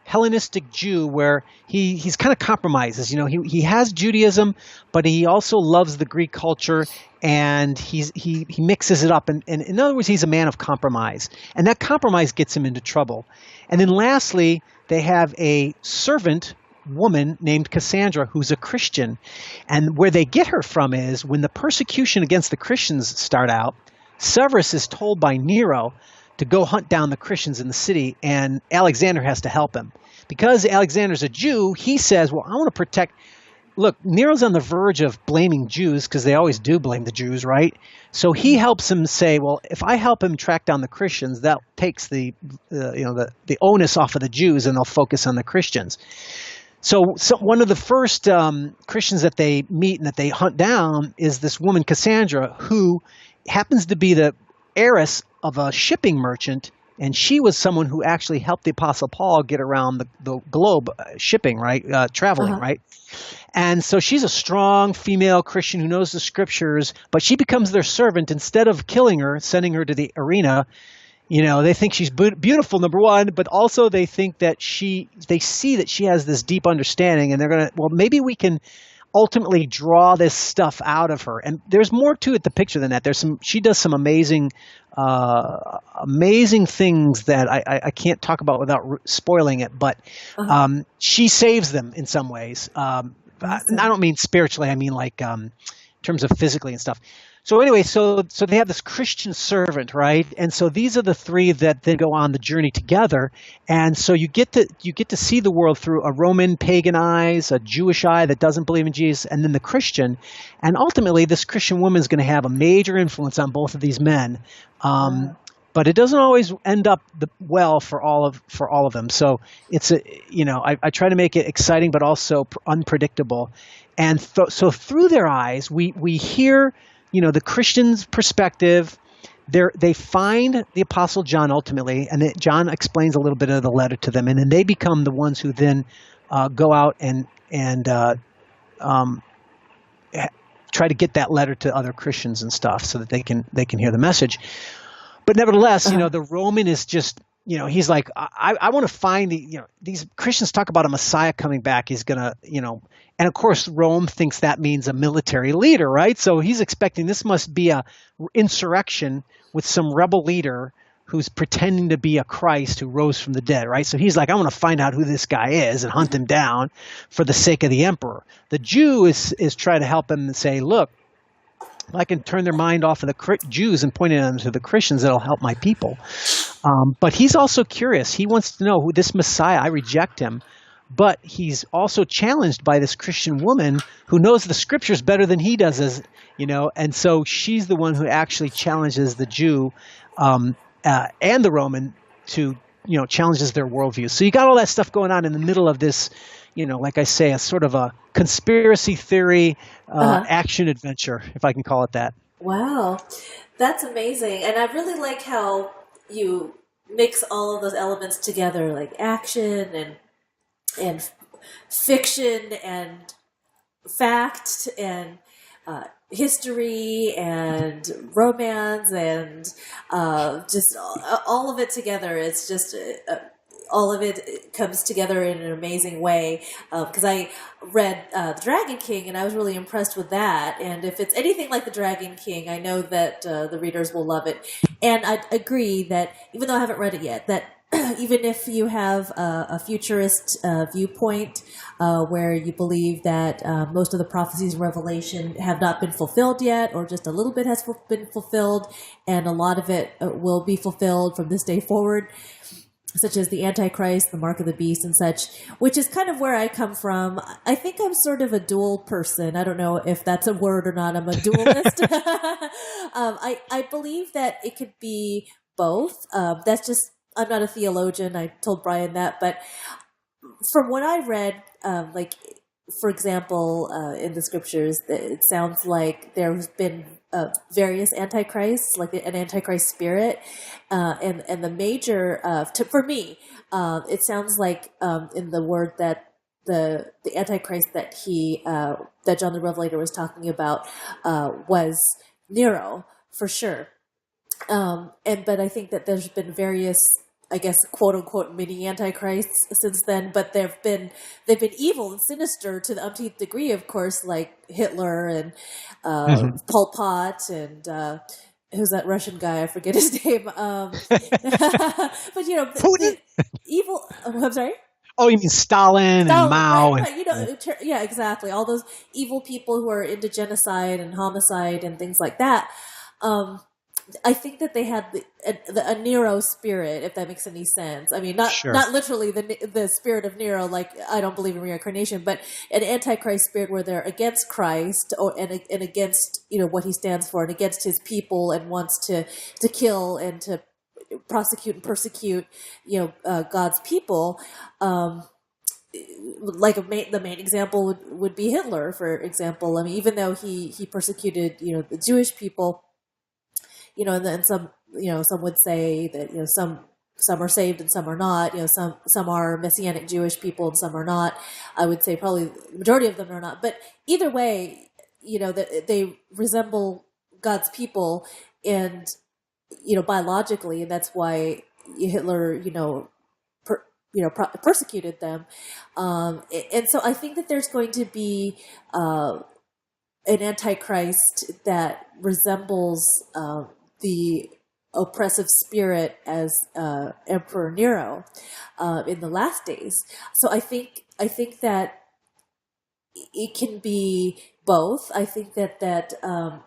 Hellenistic Jew where he's kind of compromises. He has Judaism, but he also loves the Greek culture, and he mixes it up. And in other words, he's a man of compromise, and that compromise gets him into trouble. And then lastly, they have a servant woman named Cassandra, who's a Christian. And where they get her from is when the persecution against the Christians start out, Severus is told by Nero to go hunt down the Christians in the city, and Alexander has to help him. Because Alexander's a Jew, he says, well, I want to protect... Look, Nero's on the verge of blaming Jews, because they always do blame the Jews, right? So he helps him say, well, if I help him track down the Christians, that takes the onus off of the Jews, and they'll focus on the Christians. So one of the first Christians that they meet and that they hunt down is this woman, Cassandra, who happens to be the heiress of a shipping merchant, and she was someone who actually helped the Apostle Paul get around the globe shipping, right? Traveling, Uh-huh. right? And so she's a strong female Christian who knows the scriptures, but she becomes their servant. Instead of killing her, sending her to the arena, they think she's beautiful, number one, but also they think that they see that she has this deep understanding, and they're going to, well, maybe we can ultimately draw this stuff out of her. And there's more to it, the picture, than that. She does some amazing things that I can't talk about without spoiling it, but she saves them in some ways. And I don't mean spiritually, I mean like in terms of physically and stuff. So anyway, so they have this Christian servant, right? And so these are the three that then go on the journey together. And so you get to see the world through a Roman pagan eyes, a Jewish eye that doesn't believe in Jesus, and then the Christian. And ultimately, this Christian woman is going to have a major influence on both of these men. But it doesn't always end up well for all of them. So it's I try to make it exciting, but also unpredictable. And so through their eyes, we hear, the Christian's perspective. They find the Apostle John ultimately, and John explains a little bit of the letter to them, and then they become the ones who then go out and try to get that letter to other Christians and stuff, so that they can hear the message. But nevertheless, the Roman is just, he's like, I want to find these Christians talk about a Messiah coming back. He's going to, and of course, Rome thinks that means a military leader, right? So he's expecting this must be a insurrection with some rebel leader who's pretending to be a Christ who rose from the dead, right? So he's like, I want to find out who this guy is and hunt him down for the sake of the emperor. The Jew is trying to help him and say, look, if I can turn their mind off of the Jews and point them to the Christians, that'll help my people. But he's also curious. He wants to know who this Messiah. I reject him. But he's also challenged by this Christian woman who knows the scriptures better than he does, and so she's the one who actually challenges the Jew and the Roman to, challenges their worldview. So you got all that stuff going on in the middle of this, like I say, a sort of a conspiracy theory action adventure, if I can call it that. Wow, that's amazing. And I really like how you mix all of those elements together, like action and fiction and fact and history and romance and just all of it together. It's just all of it comes together in an amazing way, because I read The Dragon King, and I was really impressed with that. And if it's anything like The Dragon King, I know that the readers will love it. And I agree that, even though I haven't read it yet, that even if you have a futurist viewpoint where you believe that most of the prophecies in Revelation have not been fulfilled yet, or just a little bit has been fulfilled, and a lot of it will be fulfilled from this day forward, such as the Antichrist, the Mark of the Beast, and such, which is kind of where I come from. I think I'm sort of a dual person. I don't know if that's a word or not. I'm a dualist. I believe that it could be both. That's just, I'm not a theologian. I told Brian that. But from what I read, like, for example, in the scriptures, it sounds like there's been various antichrists, like an antichrist spirit, and the major for me, it sounds like in the word that the antichrist that that John the Revelator was talking about was Nero for sure, but I think that there's been various, I guess, quote unquote mini antichrists since then, but they've been evil and sinister to the umpteenth degree, of course, like Hitler and Pol Pot and who's that Russian guy? I forget his name. But the evil. I'm sorry. Oh, you mean Stalin and Mao? Right. Yeah, exactly. All those evil people who are into genocide and homicide and things like that. I think that they had a Nero spirit, if that makes any sense. I mean, not literally the spirit of Nero, like I don't believe in reincarnation, but an antichrist spirit where they're against Christ and against what he stands for and against his people and wants to kill and to prosecute and persecute God's people. Like the main example would be Hitler, for example. I mean, even though he persecuted the Jewish people. And then some would say that some are saved and some are not. Some are Messianic Jewish people and some are not. I would say probably the majority of them are not. But either way, that they resemble God's people, and biologically, and that's why Hitler persecuted them. And so I think that there's going to be an antichrist that resembles the oppressive spirit as Emperor Nero in the last days. So I think that it can be both. I think that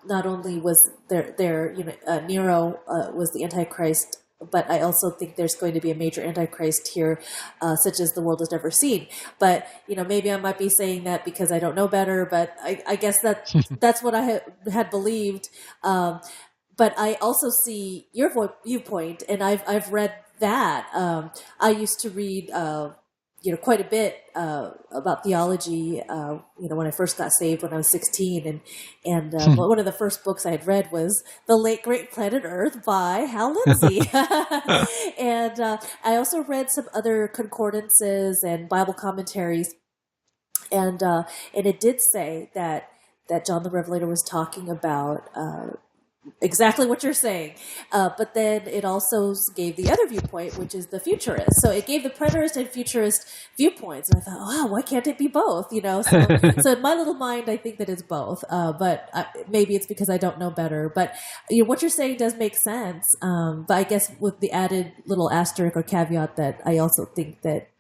not only was Nero was the Antichrist, but I also think there's going to be a major Antichrist here, such as the world has never seen. But maybe I might be saying that because I don't know better. But I guess that's what I had believed. But I also see your viewpoint, and I've read that. I used to read, quite a bit about theology. When I first got saved when I was 16, and one of the first books I had read was The Late Great Planet Earth by Hal Lindsey, and I also read some other concordances and Bible commentaries, and it did say that John the Revelator was talking about. Exactly what you're saying. But then it also gave the other viewpoint, which is the futurist. So it gave the preterist and futurist viewpoints. And I thought, wow, why can't it be both? So in my little mind, I think that it's both. But maybe it's because I don't know better. But what you're saying does make sense. But I guess with the added little asterisk or caveat that I also think that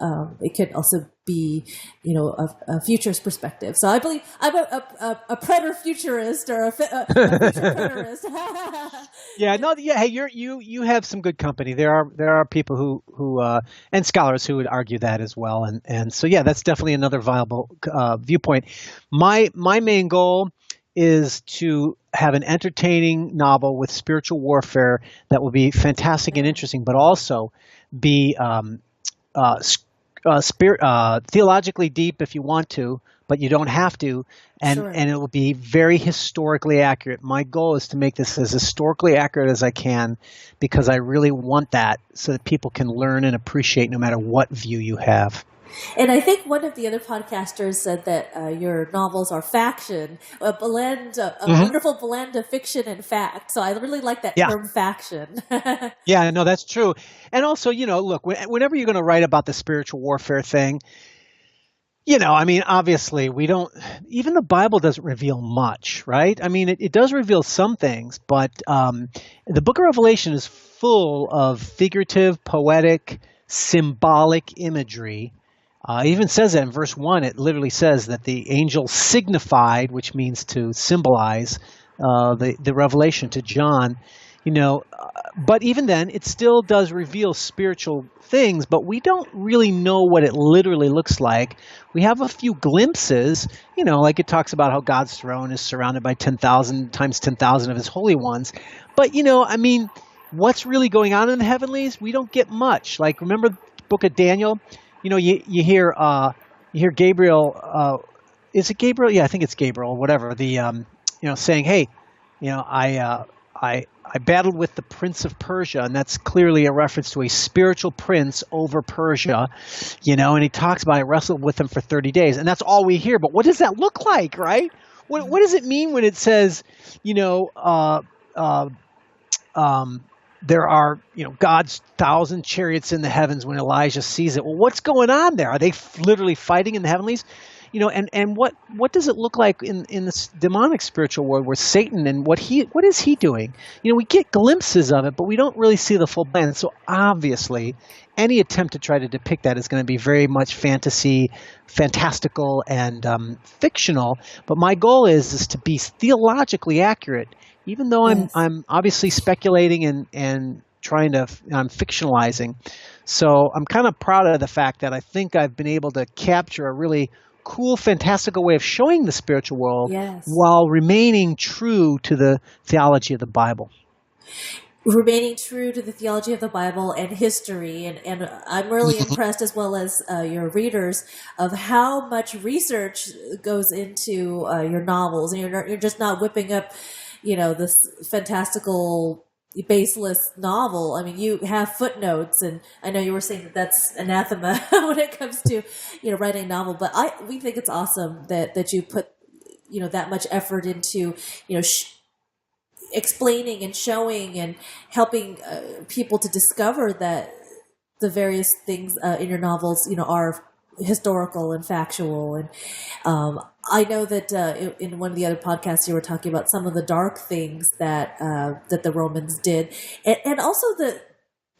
it could also be, a futurist perspective. So I believe I'm a preter-futurist or a future preterist. Hey, you have some good company. There are people who and scholars who would argue that as well, and so that's definitely another viable viewpoint. My main goal is to have an entertaining novel with spiritual warfare that will be fantastic and interesting, but also be theologically deep if you want to, but you don't have to, and it will be very historically accurate. My goal is to make this as historically accurate as I can, because I really want that so that people can learn and appreciate no matter what view you have. And I think one of the other podcasters said that your novels are faction, a wonderful blend of fiction and fact. So I really like that term, faction. Yeah, no, that's true. And also, look, whenever you're going to write about the spiritual warfare thing, obviously even the Bible doesn't reveal much, right? I mean, it does reveal some things, but the book of Revelation is full of figurative, poetic, symbolic imagery. It even says that in verse 1, it literally says that the angel signified, which means to symbolize the revelation to John. But even then, it still does reveal spiritual things, but we don't really know what it literally looks like. We have a few glimpses, like it talks about how God's throne is surrounded by 10,000 times 10,000 of his holy ones. But, what's really going on in the heavenlies? We don't get much. Like, remember the book of Daniel? You hear Gabriel. Is it Gabriel? Yeah, I think it's Gabriel. Whatever. Saying, "Hey, I battled with the prince of Persia," and that's clearly a reference to a spiritual prince over Persia. And he talks about I wrestled with him for 30 days, and that's all we hear. But what does that look like, right? What does it mean when it says, there are, God's 1,000 chariots in the heavens when Elijah sees it? Well, what's going on there? Are they literally fighting in the heavenlies? And what does it look like in this demonic spiritual world where Satan and what is he doing? We get glimpses of it, but we don't really see the full plan. So obviously, any attempt to try to depict that is going to be very much fantastical, and fictional. But my goal is to be theologically accurate, even though I'm obviously speculating and I'm fictionalizing. So I'm kind of proud of the fact that I think I've been able to capture a really cool, fantastical way of showing the spiritual world while remaining true to the theology of the Bible. Remaining true to the theology of the Bible and history. And I'm really impressed, as well as your readers, of how much research goes into your novels. And you're just not whipping up, this fantastical baseless novel. I mean, you have footnotes, and I know you were saying that that's anathema when it comes to, writing a novel, but we think it's awesome that you put, that much effort into, explaining and showing and helping people to discover that the various things in your novels, are historical and factual. And I know that in one of the other podcasts you were talking about some of the dark things that the Romans did, and also the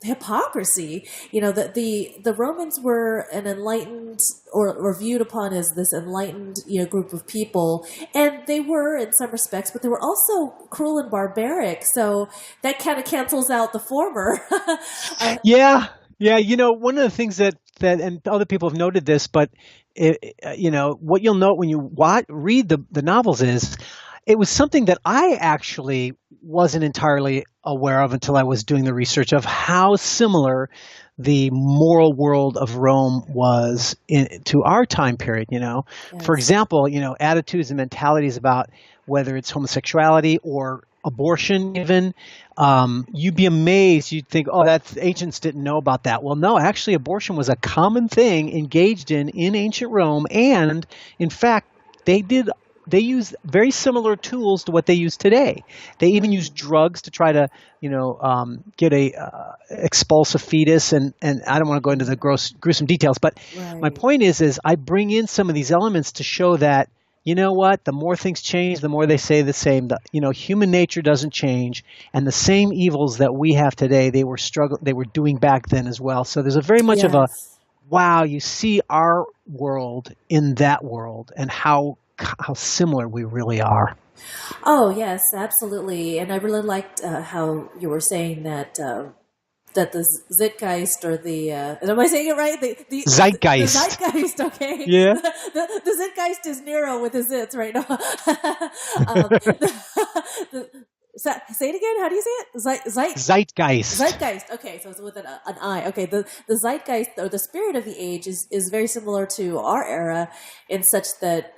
hypocrisy. That the Romans were an enlightened or viewed upon as this enlightened group of people, and they were in some respects, but they were also cruel and barbaric. So that kind of cancels out the former. Yeah. One of the things that and other people have noted this, but what you'll note when you read the novels is it was something that I actually wasn't entirely aware of until I was doing the research of how similar the moral world of Rome was to our time period. Yes. For example, attitudes and mentalities about whether it's homosexuality or abortion even, you'd be amazed. You'd think, that's ancients didn't know about that. Well, no, actually abortion was a common thing engaged in ancient Rome. And in fact, they used very similar tools to what they use today. They even used drugs to try to, get expulse a fetus. And I don't want to go into the gruesome details, but my point is I bring in some of these elements to show that, the more things change, the more they say the same. Human nature doesn't change, and the same evils that we have today, they were doing back then as well. So there's a very much of a, wow, you see our world in that world and how similar we really are. Oh, yes, absolutely. And I really liked how you were saying that the Zeitgeist, or am I saying it right? The Zeitgeist. The Zeitgeist, okay. Yeah. The Zeitgeist is Nero with his zits right now. Say it again. How do you say it? Zeitgeist. Zeitgeist. Okay, so it's with an I. Okay, the Zeitgeist, or the spirit of the age, is very similar to our era, in such that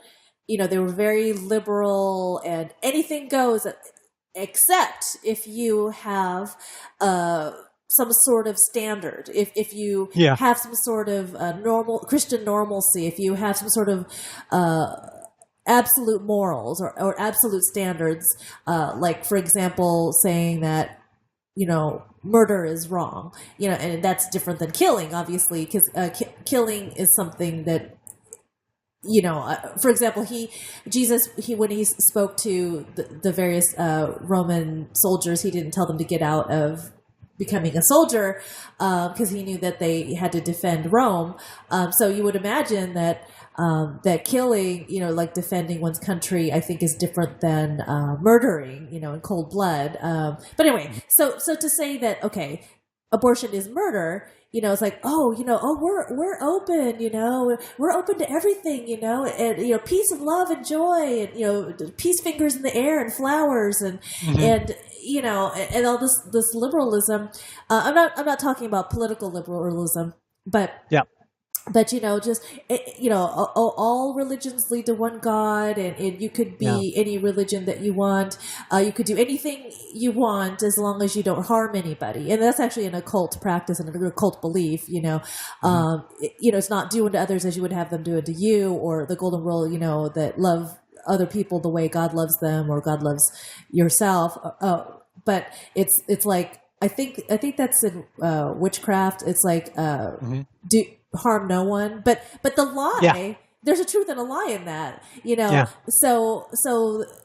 they were very liberal and anything goes, except if you have some sort of standard, if you have some sort of normal Christian normalcy, if you have some sort of absolute morals or absolute standards, like, for example, saying that murder is wrong, and that's different than killing, obviously, because killing is something that, for example, Jesus, when he spoke to the various Roman soldiers, he didn't tell them to get out of becoming a soldier, because he knew that they had to defend Rome. So you would imagine that that killing, like defending one's country, I think is different than murdering, in cold blood. But anyway, so to say that, okay, abortion is murder, it's like, we're open, we're open to everything, and, peace and love and joy and, peace fingers in the air and flowers and, and, and all this liberalism. I'm not talking about political liberalism, but yeah. But just all religions lead to one God, and you could be any religion that you want. You could do anything you want as long as you don't harm anybody, and that's actually an occult practice and an occult belief. It's not do unto others as you would have them do unto you, or the golden rule. That love other people the way God loves them, or God loves yourself. But it's like I think that's in witchcraft. It's like do harm no one, but the lie, there's a truth and a lie in that, so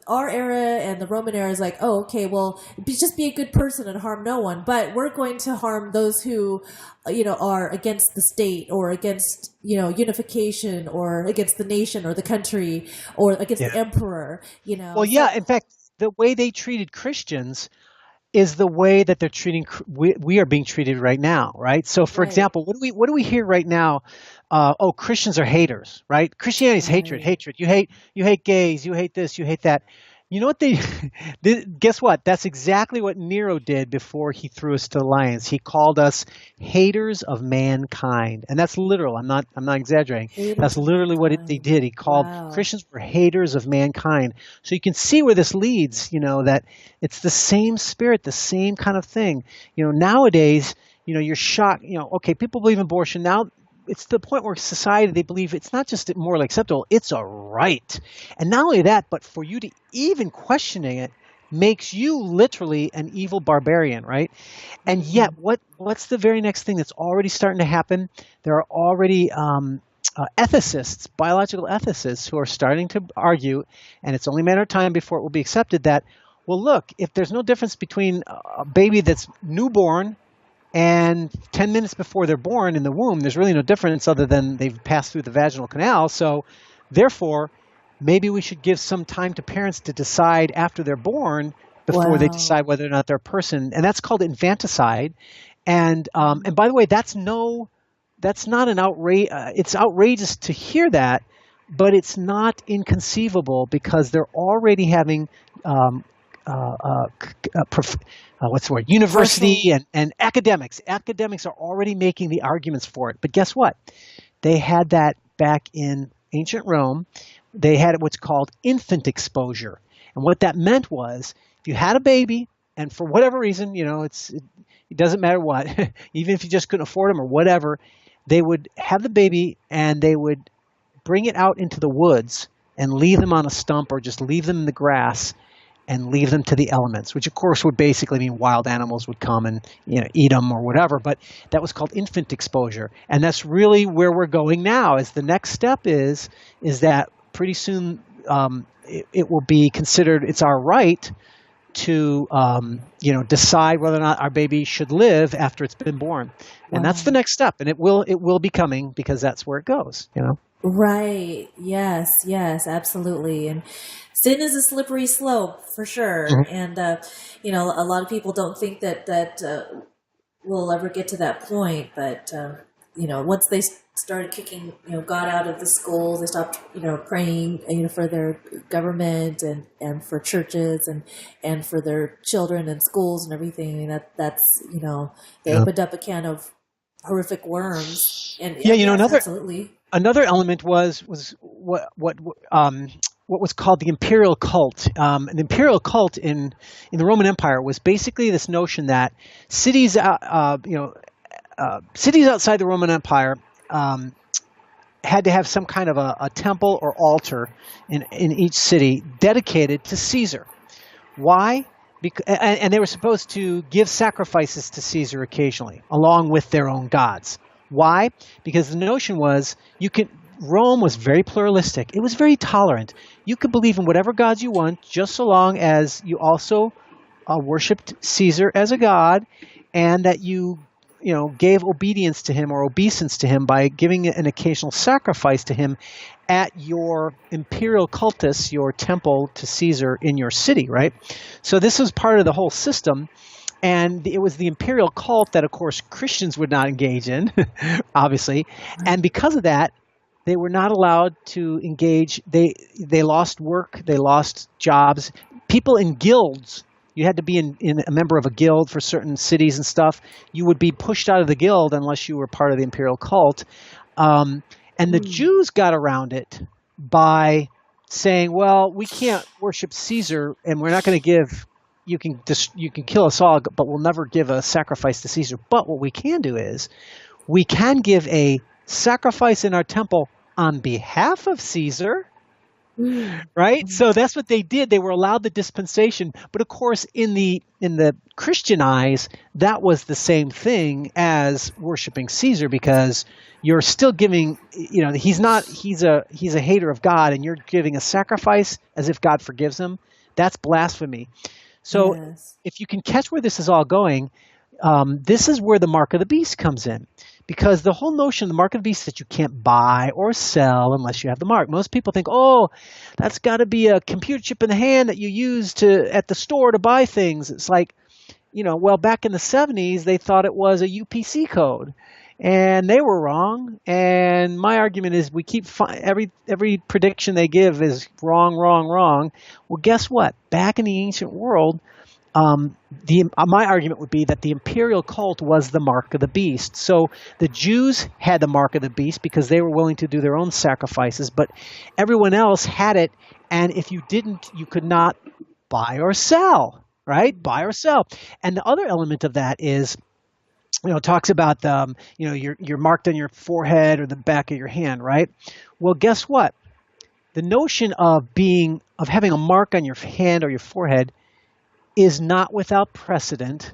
our era and the Roman era is like, oh, okay, well, just be a good person and harm no one, but we're going to harm those who are against the state, or against unification, or against the nation or the country, or against the emperor, in fact, the way they treated Christians is the way that they're treating, we are being treated right now, right? So, for example, what do we hear right now? Christians are haters, right? Christianity is hatred. You hate gays, you hate this, you hate that. You know what guess what? That's exactly what Nero did before he threw us to the lions. He called us haters of mankind. And that's literal. I'm not exaggerating. That's literally what they did. He called Christians were haters of mankind. So you can see where this leads, that it's the same spirit, the same kind of thing. Nowadays, you're shocked, okay, people believe in abortion now. It's the point where society, they believe it's not just morally acceptable, it's a right. And not only that, but for you to even questioning it makes you literally an evil barbarian, right? And yet, what's the very next thing that's already starting to happen? There are already ethicists, biological ethicists, who are starting to argue, and it's only a matter of time before it will be accepted, that, well, look, if there's no difference between a baby that's newborn and 10 minutes before they're born in the womb, there's really no difference other than they've passed through the vaginal canal. So therefore, maybe we should give some time to parents to decide after they're born before they decide whether or not they're a person. And that's called infanticide. And by the way, that's not an outrage. It's outrageous to hear that, but it's not inconceivable, because they're already having university and academics. Academics are already making the arguments for it. But guess what? They had that back in ancient Rome. They had what's called infant exposure. And what that meant was, if you had a baby, and for whatever reason, it doesn't matter what, even if you just couldn't afford them or whatever, they would have the baby and they would bring it out into the woods and leave them on a stump, or just leave them in the grass and leave them to the elements, which of course would basically mean wild animals would come and eat them or whatever. But that was called infant exposure, and that's really where we're going now. Is the next step is that pretty soon it will be considered, it's our right to decide whether or not our baby should live after it's been born, and that's the next step, and it will be coming, because that's where it goes. Right. Yes, absolutely. And sin is a slippery slope, for sure. And, a lot of people don't think that we'll ever get to that point. But, once they started kicking, God out of the schools, they stopped, praying, for their government and for churches and for their children and schools and everything. That's, they opened up a can of horrific worms. And absolutely. Another element was what was called the imperial cult. An imperial cult in the Roman Empire was basically this notion that cities outside the Roman Empire had to have some kind of a temple or altar in each city dedicated to Caesar. Why? And they were supposed to give sacrifices to Caesar occasionally, along with their own gods. Why? Because the notion was Rome was very pluralistic. It was very tolerant. You could believe in whatever gods you want, just so long as you also worshipped Caesar as a god, and that you gave obedience to him or obeisance to him by giving an occasional sacrifice to him at your imperial cultus, your temple to Caesar in your city, right? So this was part of the whole system. And it was the imperial cult that, of course, Christians would not engage in, obviously. And because of that, they were not allowed to engage. They lost work. They lost jobs. People in guilds, you had to be in a member of a guild for certain cities and stuff. You would be pushed out of the guild unless you were part of the imperial cult. And the Jews got around it by saying, well, we can't worship Caesar, and we're not going to give... You can kill us all, but we'll never give a sacrifice to Caesar. But what we can do is we can give a sacrifice in our temple on behalf of Caesar, right? So that's what they did. They were allowed the dispensation. But of course, in the Christian eyes, that was the same thing as worshiping Caesar, because you're still giving, he's a hater of God, and you're giving a sacrifice as if God forgives him. That's blasphemy. So if you can catch where this is all going, this is where the mark of the beast comes in. Because the whole notion of the mark of the beast is that you can't buy or sell unless you have the mark. Most people think, oh, that's got to be a computer chip in the hand that you use at the store to buy things. It's like, well, back in the 70s, they thought it was a UPC code. And they were wrong. And my argument is we keep every prediction they give is wrong, wrong, wrong. Well, guess what? Back in the ancient world, my argument would be that the imperial cult was the mark of the beast. So the Jews had the mark of the beast because they were willing to do their own sacrifices, but everyone else had it. And if you didn't, you could not buy or sell, right? Buy or sell. And the other element of that is, it talks about, you're marked on your forehead or the back of your hand, right? Well, guess what? The notion of having a mark on your hand or your forehead is not without precedent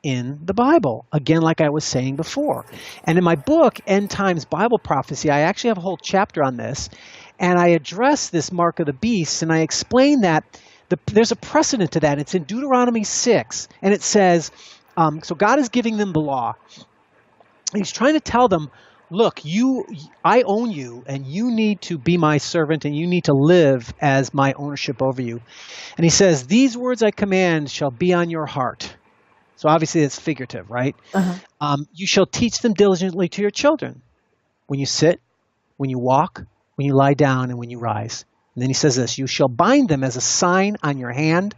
in the Bible. Again, like I was saying before. And in my book, End Times Bible Prophecy, I actually have a whole chapter on this, and I address this mark of the beast, and I explain that there's a precedent to that. It's in Deuteronomy 6, and it says... so God is giving them the law. He's trying to tell them, look, I own you, and you need to be my servant, and you need to live as my ownership over you. And he says, these words I command shall be on your heart. So obviously it's figurative, right? You shall teach them diligently to your children when you sit, when you walk, when you lie down, and when you rise. And then he says this, you shall bind them as a sign on your hand,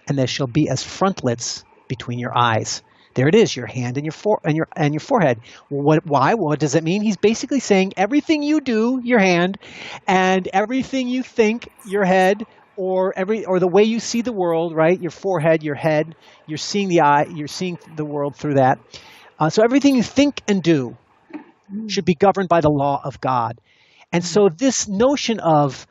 and they shall be as frontlets between your eyes. There it is, your hand and your forehead. Well, why? Well, what does that mean? He's basically saying everything you do, your hand, and everything you think, your head, or the way you see the world, right? Your forehead, your head, you're seeing the eye, you're seeing the world through that. So everything you think and do should be governed by the law of God. And so this notion of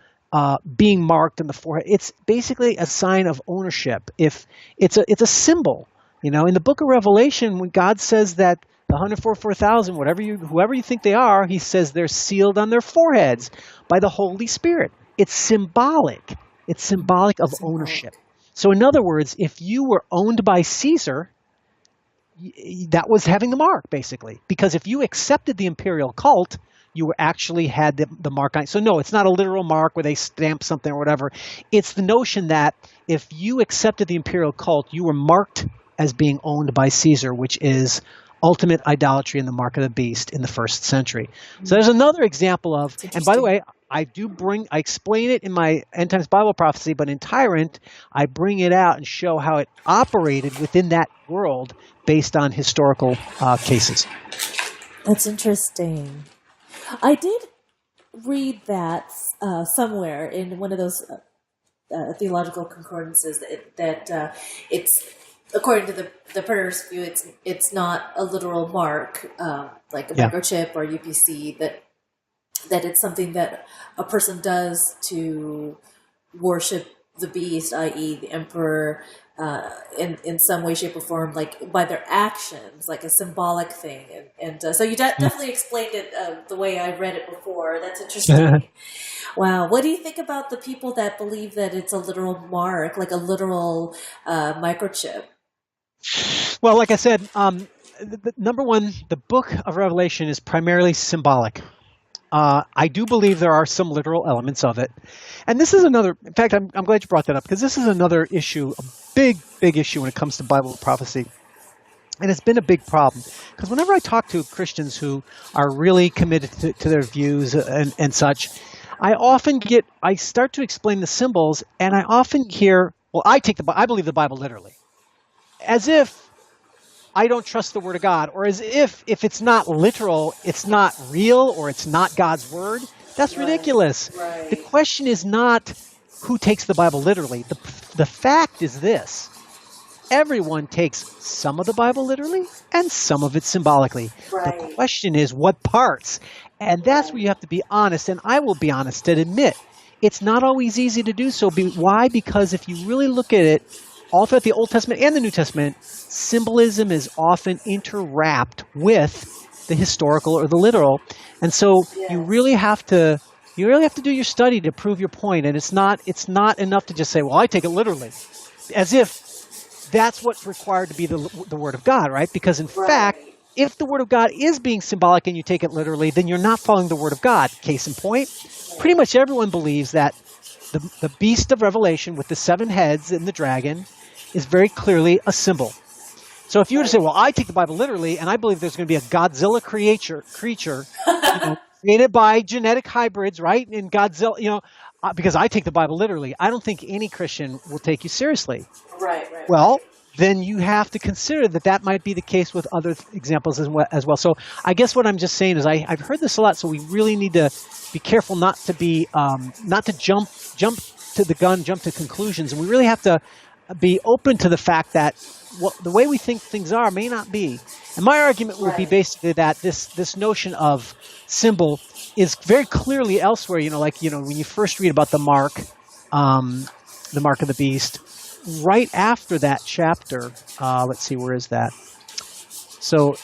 being marked on the forehead, it's basically a sign of ownership. If it's a symbol, in the book of Revelation, when God says that the 144,000, whoever you think they are, he says they're sealed on their foreheads by the Holy Spirit. It's symbolic. It's symbolic of ownership. So in other words, if you were owned by Caesar, that was having the mark, basically. Because if you accepted the imperial cult, you actually had the mark on it. So no, it's not a literal mark where they stamp something or whatever. It's the notion that if you accepted the imperial cult, you were marked as being owned by Caesar, which is ultimate idolatry and the mark of the beast in the 1st century. So there's another example of, and by the way, I explain it in my End Times Bible Prophecy, but in Tyrant, I bring it out and show how it operated within that world based on historical cases. That's interesting. I did read that somewhere in one of those theological concordances that it's, according to the preterist view, it's not a literal mark like a microchip or UPC, that it's something that a person does to worship the beast, i.e. the emperor, in some way, shape, or form, like by their actions, like a symbolic thing. And so you definitely explained it the way I read it before. That's interesting. Wow. What do you think about the people that believe that it's a literal mark, like a literal microchip? Well, like I said, number one, the book of Revelation is primarily symbolic. I do believe there are some literal elements of it. And this is another, in fact, I'm glad you brought that up because this is another issue, a big, big issue when it comes to Bible prophecy. And it's been a big problem because whenever I talk to Christians who are really committed to their views and such, I start to explain the symbols and I often hear, well, I believe the Bible literally, as if I don't trust the Word of God, or as if it's not literal, it's not real, or it's not God's Word. That's ridiculous. Right. The question is not who takes the Bible literally. The fact is this. Everyone takes some of the Bible literally and some of it symbolically. Right. The question is what parts. And that's where you have to be honest, and I will be honest and admit it's not always easy to do so. Why? Because if you really look at it, all throughout the Old Testament and the New Testament, symbolism is often interwrapped with the historical or the literal. And so you really have to do your study to prove your point. And it's not enough to just say, well, I take it literally, as if that's what's required to be the Word of God, right? Because in fact, if the Word of God is being symbolic and you take it literally, then you're not following the Word of God. Case in point, pretty much everyone believes that the beast of Revelation with the 7 heads and the dragon is very clearly a symbol. So if you were to say, well, I take the Bible literally, and I believe there's going to be a Godzilla creature created by genetic hybrids, right? And Godzilla, because I take the Bible literally, I don't think any Christian will take you seriously. Right. Well, then you have to consider that might be the case with other examples as well. So I guess what I'm just saying is I've heard this a lot, so we really need to be careful not to jump to the gun, jump to conclusions, and we really have to be open to the fact that the way we think things are may not be. And my argument would be basically that this notion of symbol is very clearly elsewhere. When you first read about the mark of the beast, right after that chapter, let's see, where is that? So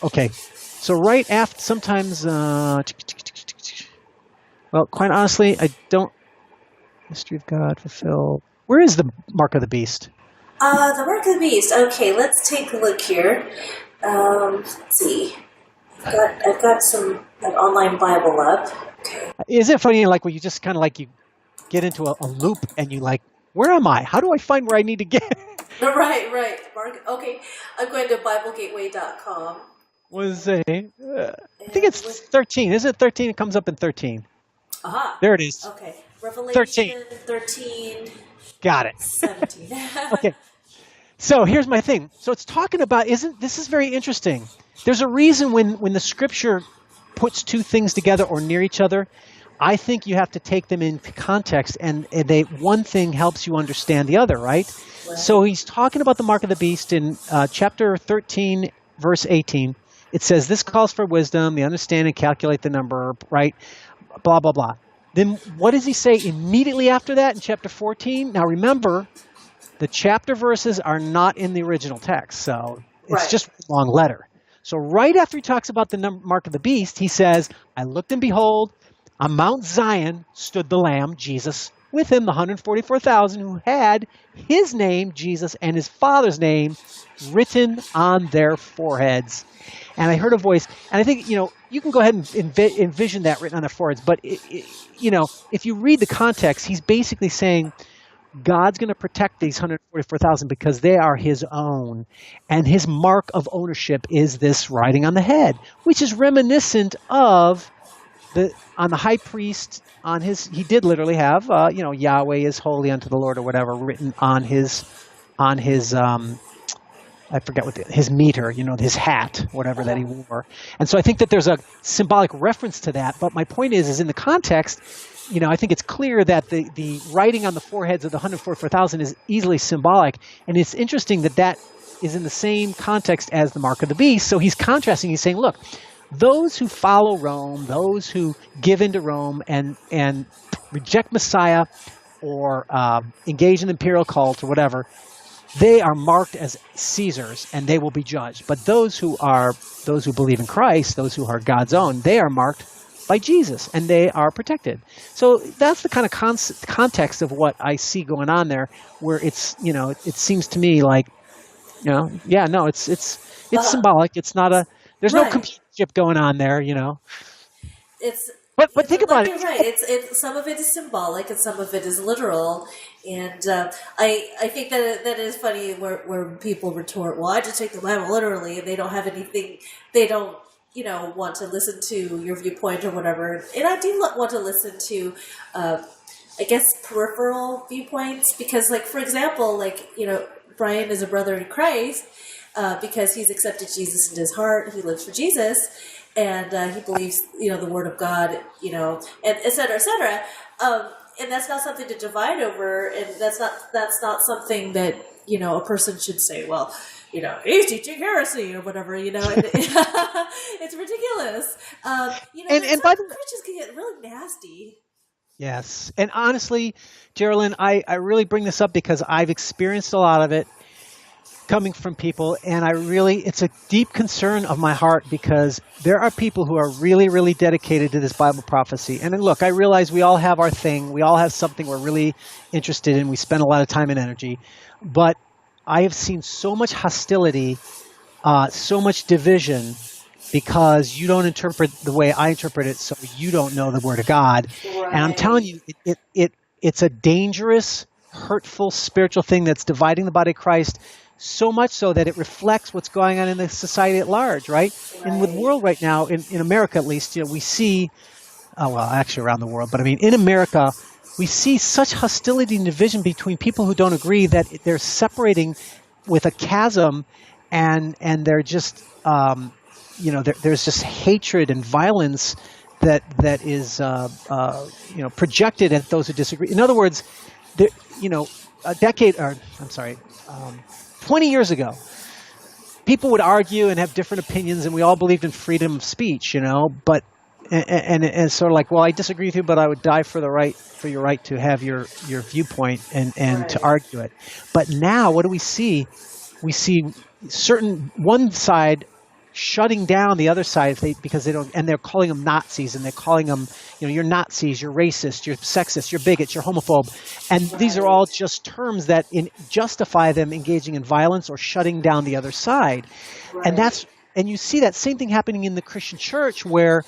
right after, sometimes, well, quite honestly, I don't, mystery of God fulfilled. Where is the mark of the beast? The mark of the beast. Okay, let's take a look here. Let's see. I've got some online Bible up. Okay. Is it funny, like, when you just kind of like you get into a loop and you like, where am I? How do I find where I need to get? Right. Mark. Okay, I'm going to BibleGateway.com. I think it's 13. Is it 13? It comes up in 13. Aha. There it is. Okay. Revelation 13. Got it. 17. Okay. So here's my thing. So it's talking about, this is very interesting. There's a reason when the scripture puts two things together or near each other, I think you have to take them into context, and one thing helps you understand the other, right? So he's talking about the mark of the beast in chapter 13, verse 18. It says, this calls for wisdom, the understanding, calculate the number, right? Blah, blah, blah. Then what does he say immediately after that in chapter 14? Now remember, the chapter verses are not in the original text, so it's just a long letter. So right after he talks about the mark of the beast, he says, I looked and behold, on Mount Zion stood the Lamb, Jesus, with him the 144,000 who had his name, Jesus, and his Father's name written on their foreheads. And I heard a voice, and I think, you can go ahead and envision that written on their foreheads, but, if you read the context, he's basically saying God's going to protect these 144,000 because they are his own, and his mark of ownership is this writing on the head, which is reminiscent of on the high priest, he did literally have, Yahweh is holy unto the Lord or whatever written on his I forget what his meter, his hat, whatever that he wore. And so I think that there's a symbolic reference to that. But my point is in the context, I think it's clear that the writing on the foreheads of the 144,000 is easily symbolic. And it's interesting that is in the same context as the mark of the beast. So he's contrasting. He's saying, look, those who follow Rome, those who give into Rome and reject Messiah or engage in the imperial cult or whatever, they are marked as Caesars and they will be judged. But those who believe in Christ, those who are God's own, they are marked by Jesus and they are protected. So that's the kind of context of what I see going on there, where it's, it seems to me like Yeah, no, it's symbolic. It's not a there's no Right. companionship going on there. It's But think like about you're it. right. It's some of it is symbolic and some of it is literal. And I think that is funny where people retort, "Well, I just take the Bible literally," and they don't have anything. They don't want to listen to your viewpoint or whatever. And I do want to listen to. I guess peripheral viewpoints because, like, for example, like, Brian is a brother in Christ because he's accepted Jesus into his heart. He lives for Jesus, and he believes, the Word of God, and et cetera, et cetera. And that's not something to divide over, and that's not something that a person should say. Well, he's teaching heresy or whatever. It's ridiculous. And Some by the way, Christians can get really nasty. yes, and honestly, Geraldine, I really bring this up because I've experienced a lot of it coming from people, and it's a deep concern of my heart because there are people who are really, really dedicated to this Bible prophecy. And then look, I realize we all have our thing. We all have something we're really interested in. We spend a lot of time and energy. But I have seen so much hostility, so much division because you don't interpret the way I interpret it, so you don't know the Word of God. Right. And I'm telling you, it's a dangerous, hurtful spiritual thing that's dividing the body of Christ so much so that it reflects what's going on in the society at large, right? And with the world right now, in America at least, we see, well, actually around the world, but I mean, in America, we see such hostility and division between people who don't agree that they're separating with a chasm, and they're just, there's just hatred and violence that is, projected at those who disagree. In other words, a decade, or I'm sorry, 20 years ago, people would argue and have different opinions, and we all believed in freedom of speech, but and it's sort of like, well, I disagree with you, but I would die for your right to have your viewpoint and Right. to argue it. But now, what do we see? We see one side shutting down the other side because they don't, and they're calling them Nazis, and they're calling them, you're Nazis, you're racist, you're sexist, you're bigots, you're homophobe, and these are all just terms that justify them engaging in violence or shutting down the other side, and you see that same thing happening in the Christian church where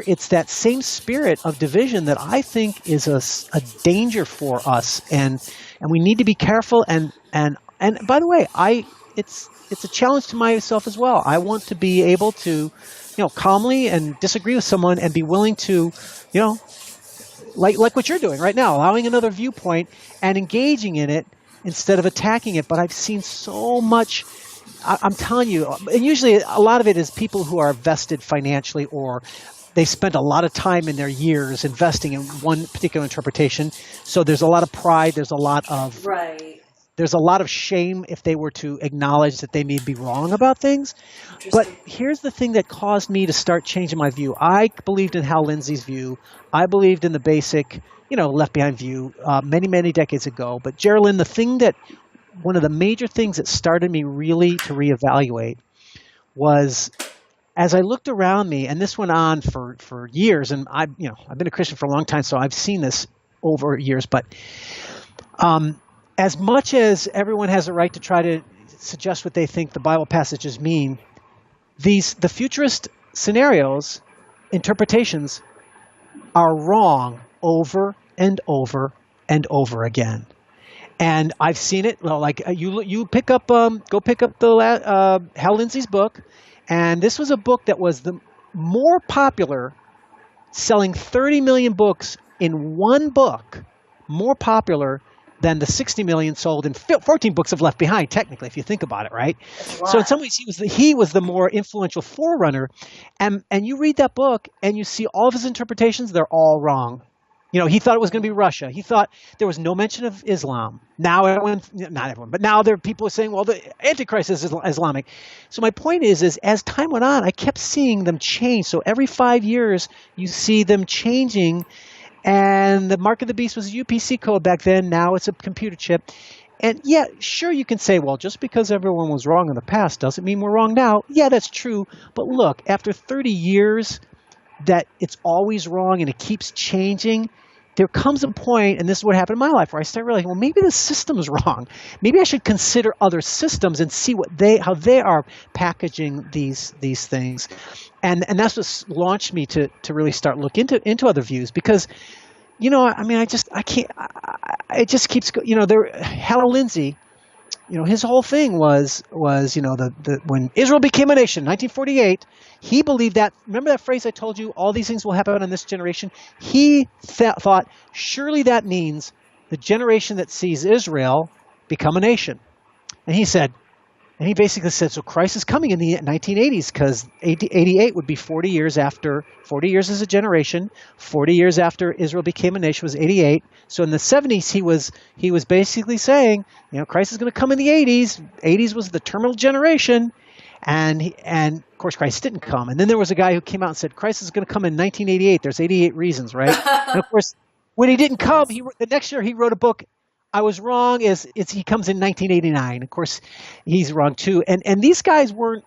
it's that same spirit of division that I think is a danger for us, and we need to be careful. And by the way, it's a challenge to myself as well. I want to be able to, calmly and disagree with someone and be willing to, like what you're doing right now, allowing another viewpoint and engaging in it instead of attacking it. But I've seen so much. I'm telling you, and usually a lot of it is people who are vested financially, or they spent a lot of time in their years investing in one particular interpretation. So there's a lot of pride. There's a lot of There's a lot of shame if they were to acknowledge that they may be wrong about things. But here's the thing that caused me to start changing my view. I believed in Hal Lindsey's view. I believed in the basic, Left Behind view many, many decades ago. But Geraldine, one of the major things that started me really to reevaluate was, as I looked around me, and this went on for years, and I've been a Christian for a long time, so I've seen this over years, but as much as everyone has a right to try to suggest what they think the Bible passages mean, the futurist scenarios, interpretations, are wrong over and over and over again. And I've seen it. Well, like you go pick up Hal Lindsey's book, and this was a book that was the more popular, selling 30 million books in one book, more popular than the 60 million sold in 14 books of Left Behind, technically, if you think about it, right? So in some ways, he was the more influential forerunner. And you read that book, and you see all of his interpretations, they're all wrong. He thought it was going to be Russia. He thought there was no mention of Islam. Now not everyone, but now there are people saying, well, the Antichrist is Islamic. So my point is as time went on, I kept seeing them change. So every 5 years, you see them changing. And the mark of the beast was a UPC code back then. Now it's a computer chip. And yeah, sure, you can say, well, just because everyone was wrong in the past doesn't mean we're wrong now. Yeah, that's true. But look, after 30 years that it's always wrong and it keeps changing, there comes a point, and this is what happened in my life, where I start realizing, well, maybe the system is wrong. Maybe I should consider other systems and see how they are packaging these things, and that's what launched me to really start looking into other views, because I mean, I can't. It just keeps Hal Lindsey, his whole thing was when Israel became a nation, 1948. He believed that. Remember that phrase I told you? All these things will happen in this generation. He thought surely that means the generation that sees Israel become a nation. And he basically said, so Christ is coming in the 1980s, because 88 would be 40 years after, 40 years as a generation, 40 years after Israel became a nation was 88. So in the 70s, he was basically saying, Christ is going to come in the 80s. 80s was the terminal generation. And of course, Christ didn't come. And then there was a guy who came out and said, Christ is going to come in 1988. There's 88 reasons, right? And of course, when he didn't come, the next year he wrote a book. I was wrong. He comes in 1989. Of course, he's wrong too. And these guys weren't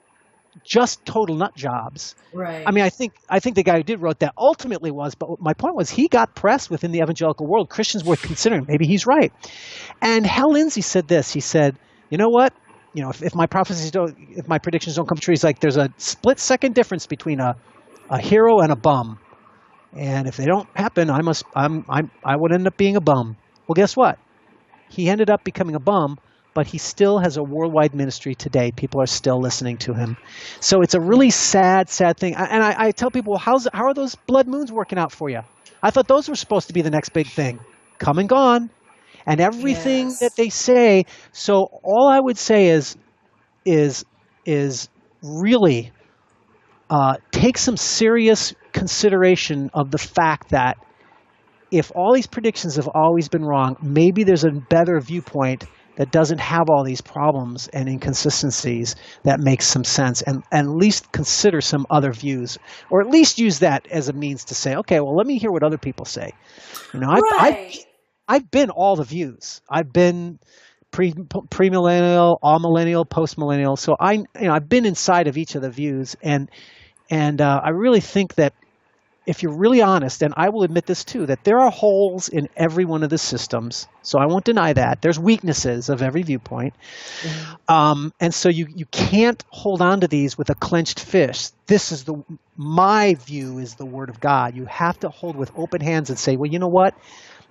just total nut jobs. Right. I mean, I think the guy who wrote that ultimately was. But my point was, he got press within the evangelical world. Christians were considering maybe he's right. And Hal Lindsey said this. He said, you know what? If my if my predictions don't come true, he's like, there's a split-second difference between a hero and a bum. And if they don't happen, I would end up being a bum. Well, guess what? He ended up becoming a bum, but he still has a worldwide ministry today. People are still listening to him. So it's a really sad, sad thing. And I tell people, well, how are those blood moons working out for you? I thought those were supposed to be the next big thing. Come and gone. And everything that they say. So all I would say is really take some serious consideration of the fact that if all these predictions have always been wrong, maybe there's a better viewpoint that doesn't have all these problems and inconsistencies that makes some sense, and at least consider some other views, or at least use that as a means to say, okay, well, let me hear what other people say. I've been all the views. I've been pre-millennial, all millennial, post-millennial. So I've been inside of each of the views, and I really think that if you're really honest, and I will admit this too, that there are holes in every one of the systems. So I won't deny that. There's weaknesses of every viewpoint. Mm-hmm. And so you can't hold on to these with a clenched fist. My view is the Word of God. You have to hold with open hands and say, well, you know what?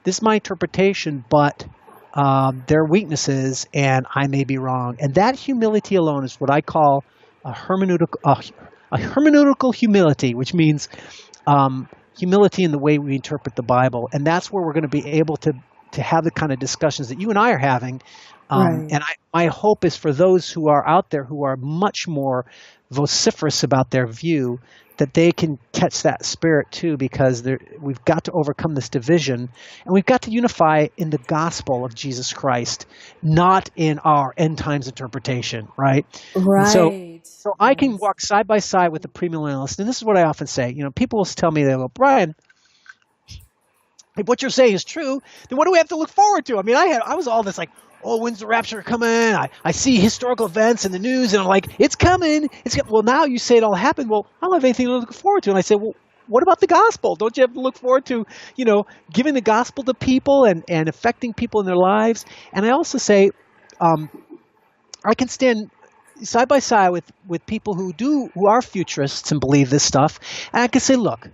This is my interpretation, but there are weaknesses, and I may be wrong. And that humility alone is what I call a hermeneutical humility, which means humility in the way we interpret the Bible. And that's where we're going to be able to have the kind of discussions that you and I are having. Right. And my hope is for those who are out there who are much more vociferous about their view, that they can catch that spirit too, because we've got to overcome this division, and we've got to unify in the gospel of Jesus Christ, not in our end times interpretation, right? Right. So I can walk side by side with the premillennialist, and this is what I often say. People will tell me, they go, Brian, if what you're saying is true, then what do we have to look forward to? I mean, I was all this like, oh, when's the rapture coming? I see historical events in the news, and I'm like, it's coming. Well, now you say it all happened. Well, I don't have anything to look forward to. And I say, well, what about the gospel? Don't you have to look forward to, giving the gospel to people and affecting people in their lives? And I also say, I can stand side by side with people who are futurists and believe this stuff. And I can say, look,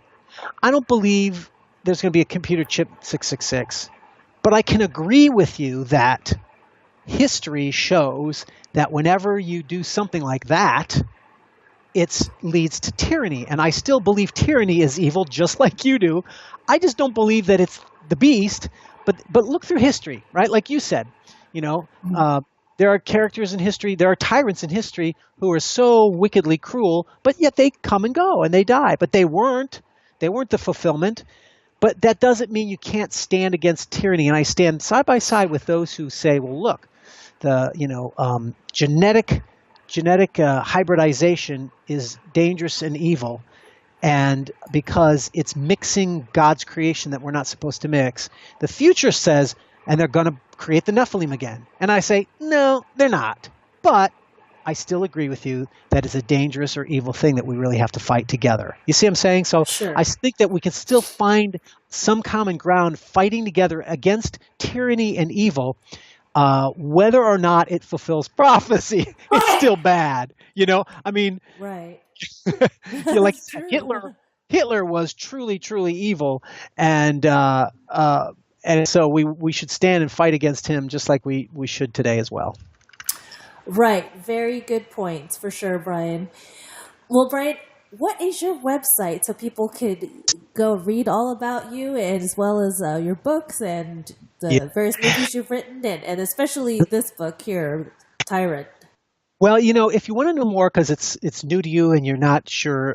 I don't believe there's going to be a computer chip 666, but I can agree with you that history shows that whenever you do something like that, it leads to tyranny. And I still believe tyranny is evil, just like you do. I just don't believe that it's the beast. But look through history, right? Like you said, there are characters in history, there are tyrants in history who are so wickedly cruel, but yet they come and go and they die. But they weren't the fulfillment. But that doesn't mean you can't stand against tyranny. And I stand side by side with those who say, well, look, the genetic hybridization is dangerous and evil, and because it's mixing God's creation that we're not supposed to mix. The future says, and they're going to create the Nephilim again. And I say, no, they're not. But I still agree with you that is a dangerous or evil thing that we really have to fight together. You see what I'm saying? So Sure. I think that we can still find some common ground fighting together against tyranny and evil. Whether or not it fulfills prophecy, it's still bad. I mean, Right. like That's true. Hitler was truly, truly evil, and so we should stand and fight against him just like we should today as well. Right. Very good points for sure, Brian. Well, Brian, what is your website so people could go read all about you, and as well as your books and Yeah. the various movies you've written, and especially this book here, Tyrant? Well, if you want to know more because it's new to you and you're not sure,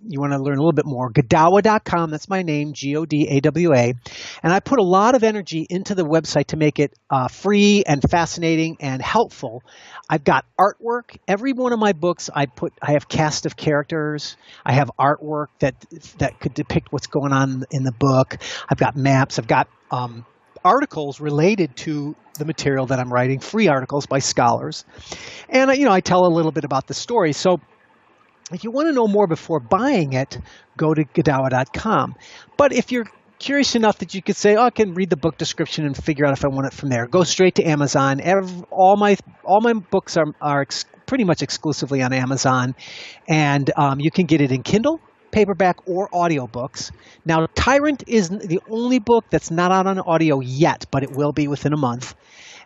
you want to learn a little bit more, Godawa.com, that's my name, Godawa. And I put a lot of energy into the website to make it free and fascinating and helpful. I've got artwork. Every one of my books, I have cast of characters. I have artwork that could depict what's going on in the book. I've got maps. I've got articles related to the material that I'm writing, free articles by scholars. And, I tell a little bit about the story. So if you want to know more before buying it, go to Godawa.com. But if you're curious enough that you could say, I can read the book description and figure out if I want it from there, go straight to Amazon. All my books are pretty much exclusively on Amazon. And you can get it in Kindle, paperback, or audiobooks. Now, Tyrant is the only book that's not out on audio yet, but it will be within a month.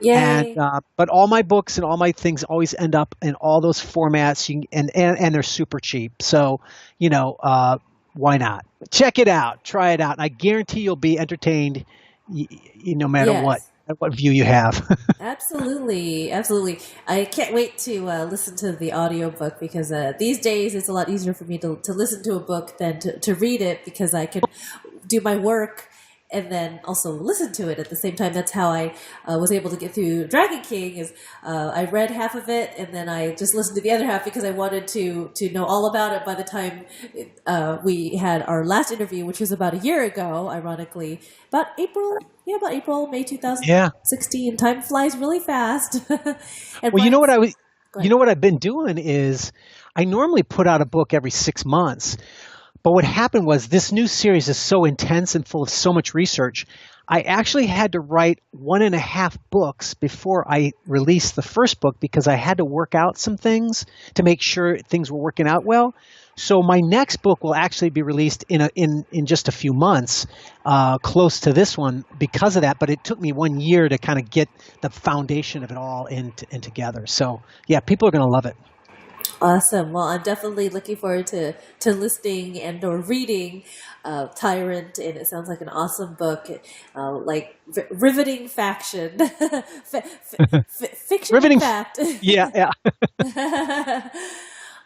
Yay. But all my books and all my things always end up in all those formats, and they're super cheap. So, why not? Check it out. Try it out. And I guarantee you'll be entertained no matter what view you have. Absolutely. I can't wait to listen to the audiobook because these days it's a lot easier for me to listen to a book than to read it, because I can do my work and then also listen to it at the same time. That's how I was able to get through Dragon King. Is I read half of it and then I just listened to the other half because I wanted to know all about it by the time we had our last interview, which was about a year ago, ironically. About April, May 2016. Yeah. Time flies really fast. And well, you know what I've been doing is I normally put out a book every 6 months. But what happened was this new series is so intense and full of so much research. I actually had to write 1.5 books before I released the first book because I had to work out some things to make sure things were working out well. So my next book will actually be released in just a few months, close to this one because of that. But it took me 1 year to kind of get the foundation of it all in together. So yeah, people are going to love it. Awesome. Well, I'm definitely looking forward to listening and or reading Tyrant, and it sounds like an awesome book, like riveting faction, fiction riveting fact. Yeah.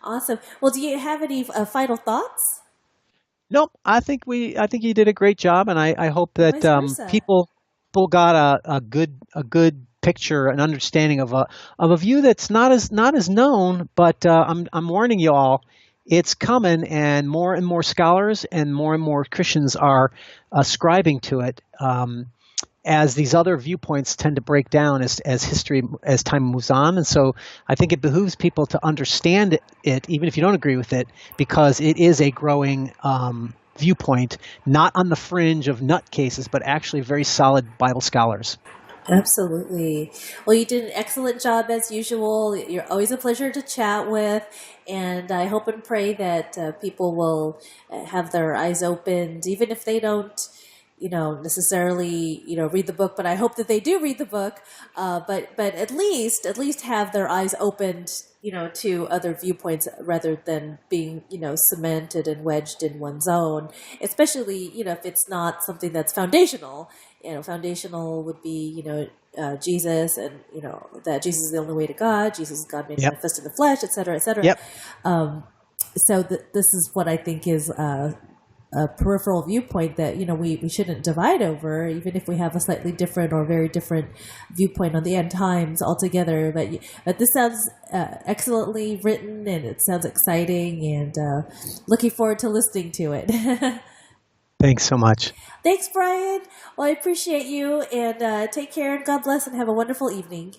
Awesome. Well, do you have any final thoughts? Nope. I think you did a great job, and I hope that people got a good picture, an understanding of a view that's not as known, but I'm warning you all, it's coming, and more scholars and more Christians are ascribing to it as these other viewpoints tend to break down as time moves on. And so I think it behooves people to understand it, even if you don't agree with it, because it is a growing viewpoint, not on the fringe of nutcases, but actually very solid Bible scholars. Absolutely. Well, you did an excellent job as usual. You're always a pleasure to chat with, and I hope and pray that people will have their eyes opened, even if they don't, necessarily, read the book. But I hope that they do read the book. But at least have their eyes opened, to other viewpoints rather than being, cemented and wedged in one's own. Especially, if it's not something that's foundational. Foundational would be, Jesus, and that Jesus is the only way to God. Jesus is God made manifest in the flesh, et cetera, et cetera. Yep. So this is what I think is a peripheral viewpoint that we shouldn't divide over, even if we have a slightly different or very different viewpoint on the end times altogether. But this sounds excellently written, and it sounds exciting, and looking forward to listening to it. Thanks so much. Thanks, Brian. Well, I appreciate you, and take care, and God bless, and have a wonderful evening.